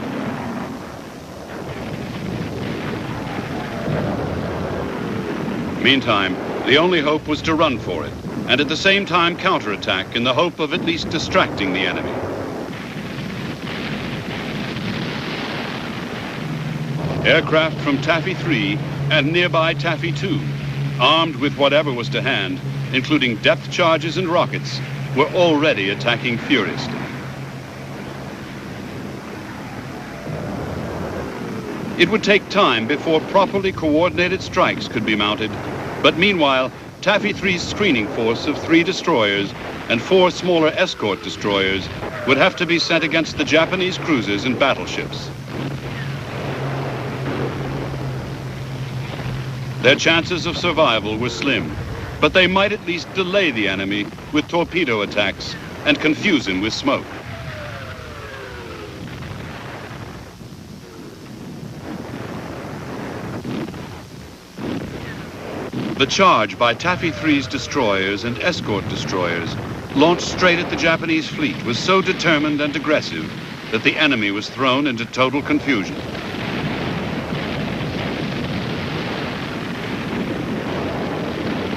Meantime, the only hope was to run for it, and at the same time counterattack in the hope of at least distracting the enemy. Aircraft from Taffy 3 and nearby Taffy 2, armed with whatever was to hand, including depth charges and rockets, were already attacking furiously. It would take time before properly coordinated strikes could be mounted, but meanwhile, Taffy 3's screening force of 3 destroyers and 4 smaller escort destroyers would have to be sent against the Japanese cruisers and battleships. Their chances of survival were slim, but they might at least delay the enemy with torpedo attacks and confuse him with smoke. The charge by Taffy 3's destroyers and escort destroyers, launched straight at the Japanese fleet, was so determined and aggressive that the enemy was thrown into total confusion.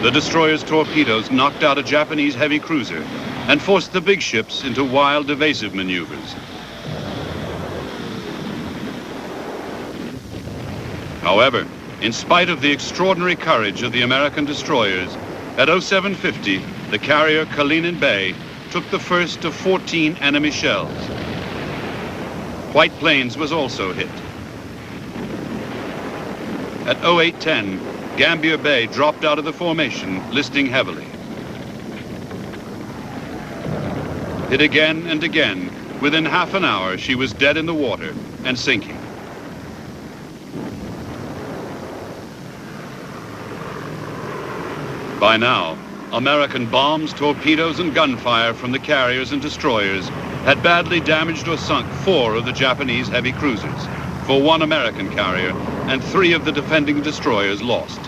The destroyer's torpedoes knocked out a Japanese heavy cruiser and forced the big ships into wild evasive maneuvers. However, in spite of the extraordinary courage of the American destroyers, at 0750, the carrier Kalinin Bay took the first of 14 enemy shells. White Plains was also hit. At 0810, Gambier Bay dropped out of the formation, listing heavily. hit again and again. Within half an hour, she was dead in the water and sinking. By now, American bombs, torpedoes, and gunfire from the carriers and destroyers had badly damaged or sunk 4 of the Japanese heavy cruisers, for 1 American carrier, and 3 of the defending destroyers lost.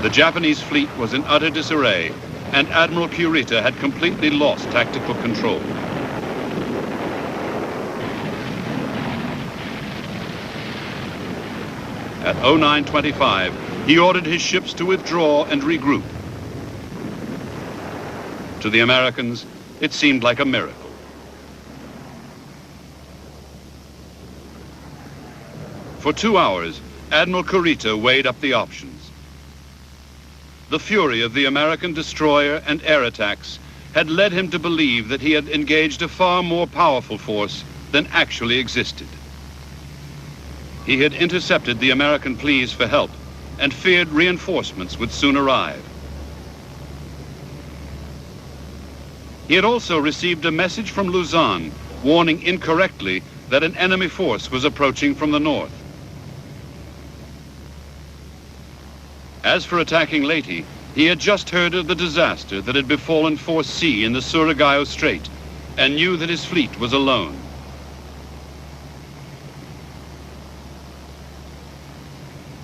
The Japanese fleet was in utter disarray, and Admiral Kurita had completely lost tactical control. At 09:25, he ordered his ships to withdraw and regroup. To the Americans, it seemed like a miracle. For 2 hours, Admiral Kurita weighed up the options. The fury of the American destroyer and air attacks had led him to believe that he had engaged a far more powerful force than actually existed. He had intercepted the American pleas for help and feared reinforcements would soon arrive. He had also received a message from Luzon warning incorrectly that an enemy force was approaching from the north. As for attacking Leyte, he had just heard of the disaster that had befallen Force C in the Surigao Strait and knew that his fleet was alone.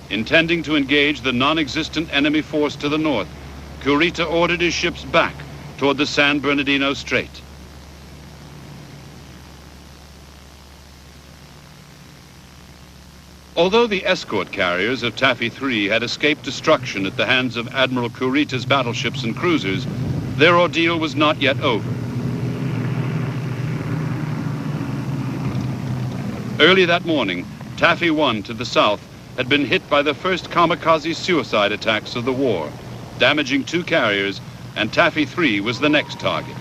Intending to engage the non-existent enemy force to the north, Kurita ordered his ships back toward the San Bernardino Strait. Although the escort carriers of Taffy III had escaped destruction at the hands of Admiral Kurita's battleships and cruisers, their ordeal was not yet over. Early that morning, Taffy I to the south had been hit by the first kamikaze suicide attacks of the war, damaging 2 carriers, and Taffy III was the next target.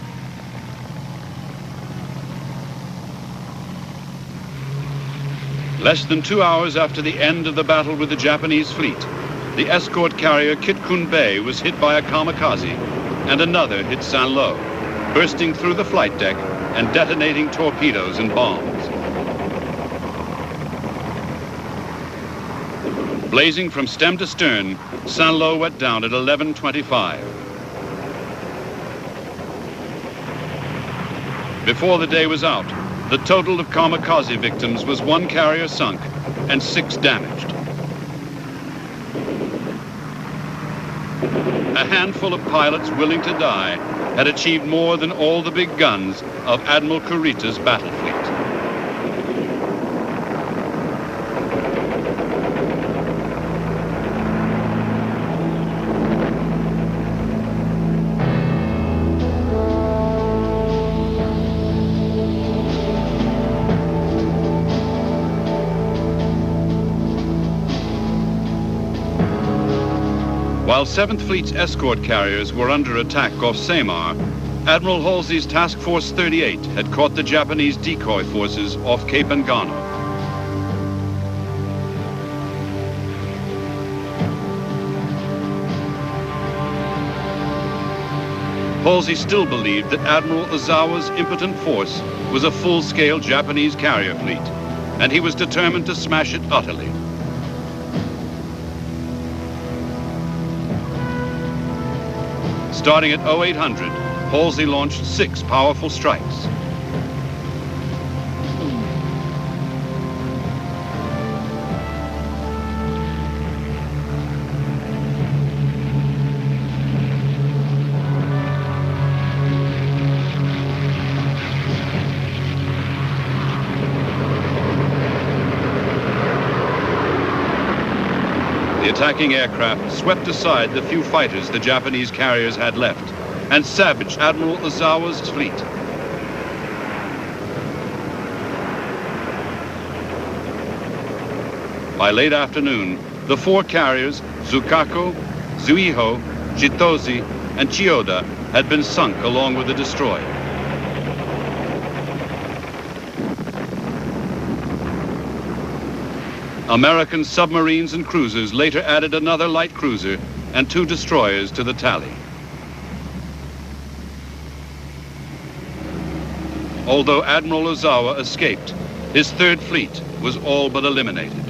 Less than 2 hours after the end of the battle with the Japanese fleet, the escort carrier Kitkun Bay was hit by a kamikaze, and another hit Saint-Lô, bursting through the flight deck and detonating torpedoes and bombs. Blazing from stem to stern, Saint-Lô went down at 11:25. Before the day was out, the total of kamikaze victims was 1 carrier sunk and 6 damaged. A handful of pilots willing to die had achieved more than all the big guns of Admiral Kurita's battle fleet. While 7th Fleet's escort carriers were under attack off Samar, Admiral Halsey's Task Force 38 had caught the Japanese decoy forces off Cape Engano. Halsey still believed that Admiral Ozawa's impotent force was a full-scale Japanese carrier fleet, and he was determined to smash it utterly. Starting at 0800, Halsey launched 6 powerful strikes. The attacking aircraft swept aside the few fighters the Japanese carriers had left and savaged Admiral Ozawa's fleet. By late afternoon, the 4 carriers, Zukako, Zuiho, Chitose, and Chiyoda, had been sunk along with the destroyer. American submarines and cruisers later added another light cruiser and 2 destroyers to the tally. Although Admiral Ozawa escaped, his third fleet was all but eliminated.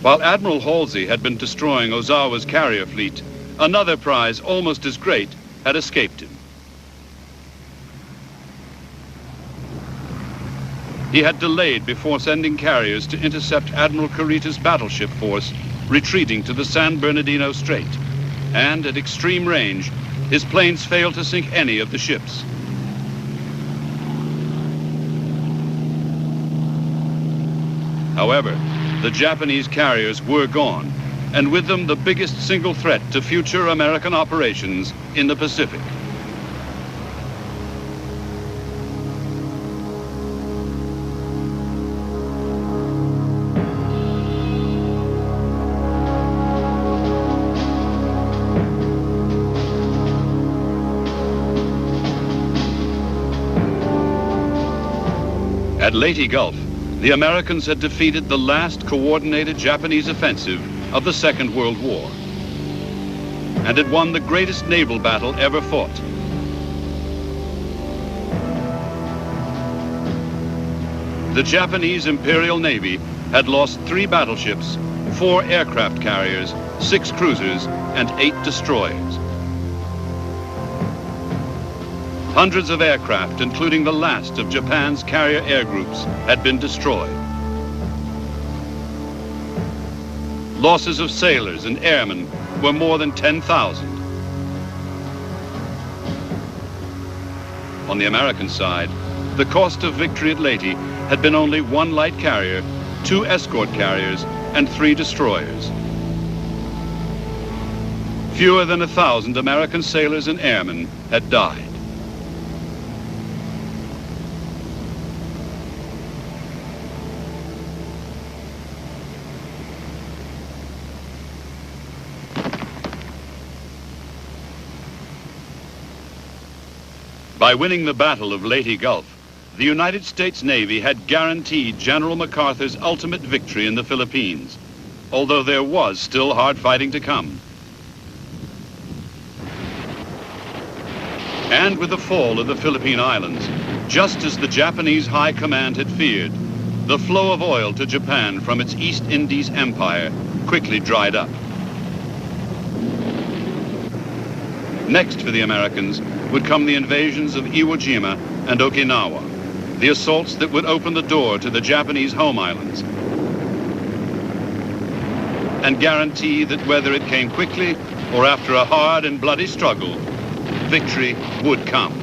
While Admiral Halsey had been destroying Ozawa's carrier fleet, another prize almost as great had escaped him. He had delayed before sending carriers to intercept Admiral Kurita's battleship force retreating to the San Bernardino Strait, and at extreme range, his planes failed to sink any of the ships. However, the Japanese carriers were gone, and with them the biggest single threat to future American operations in the Pacific. At Leyte Gulf, the Americans had defeated the last coordinated Japanese offensive of the Second World War and had won the greatest naval battle ever fought. The Japanese Imperial Navy had lost 3 battleships, 4 aircraft carriers, 6 cruisers, and 8 destroyers. Hundreds of aircraft, including the last of Japan's carrier air groups, had been destroyed. Losses of sailors and airmen were more than 10,000. On the American side, the cost of victory at Leyte had been only 1 light carrier, 2 escort carriers, and 3 destroyers. Fewer than 1,000 American sailors and airmen had died. By winning the Battle of Leyte Gulf, the United States Navy had guaranteed General MacArthur's ultimate victory in the Philippines, although there was still hard fighting to come. And with the fall of the Philippine Islands, just as the Japanese High Command had feared, the flow of oil to Japan from its East Indies empire quickly dried up. Next for the Americans would come the invasions of Iwo Jima and Okinawa, the assaults that would open the door to the Japanese home islands and guarantee that whether it came quickly or after a hard and bloody struggle, victory would come.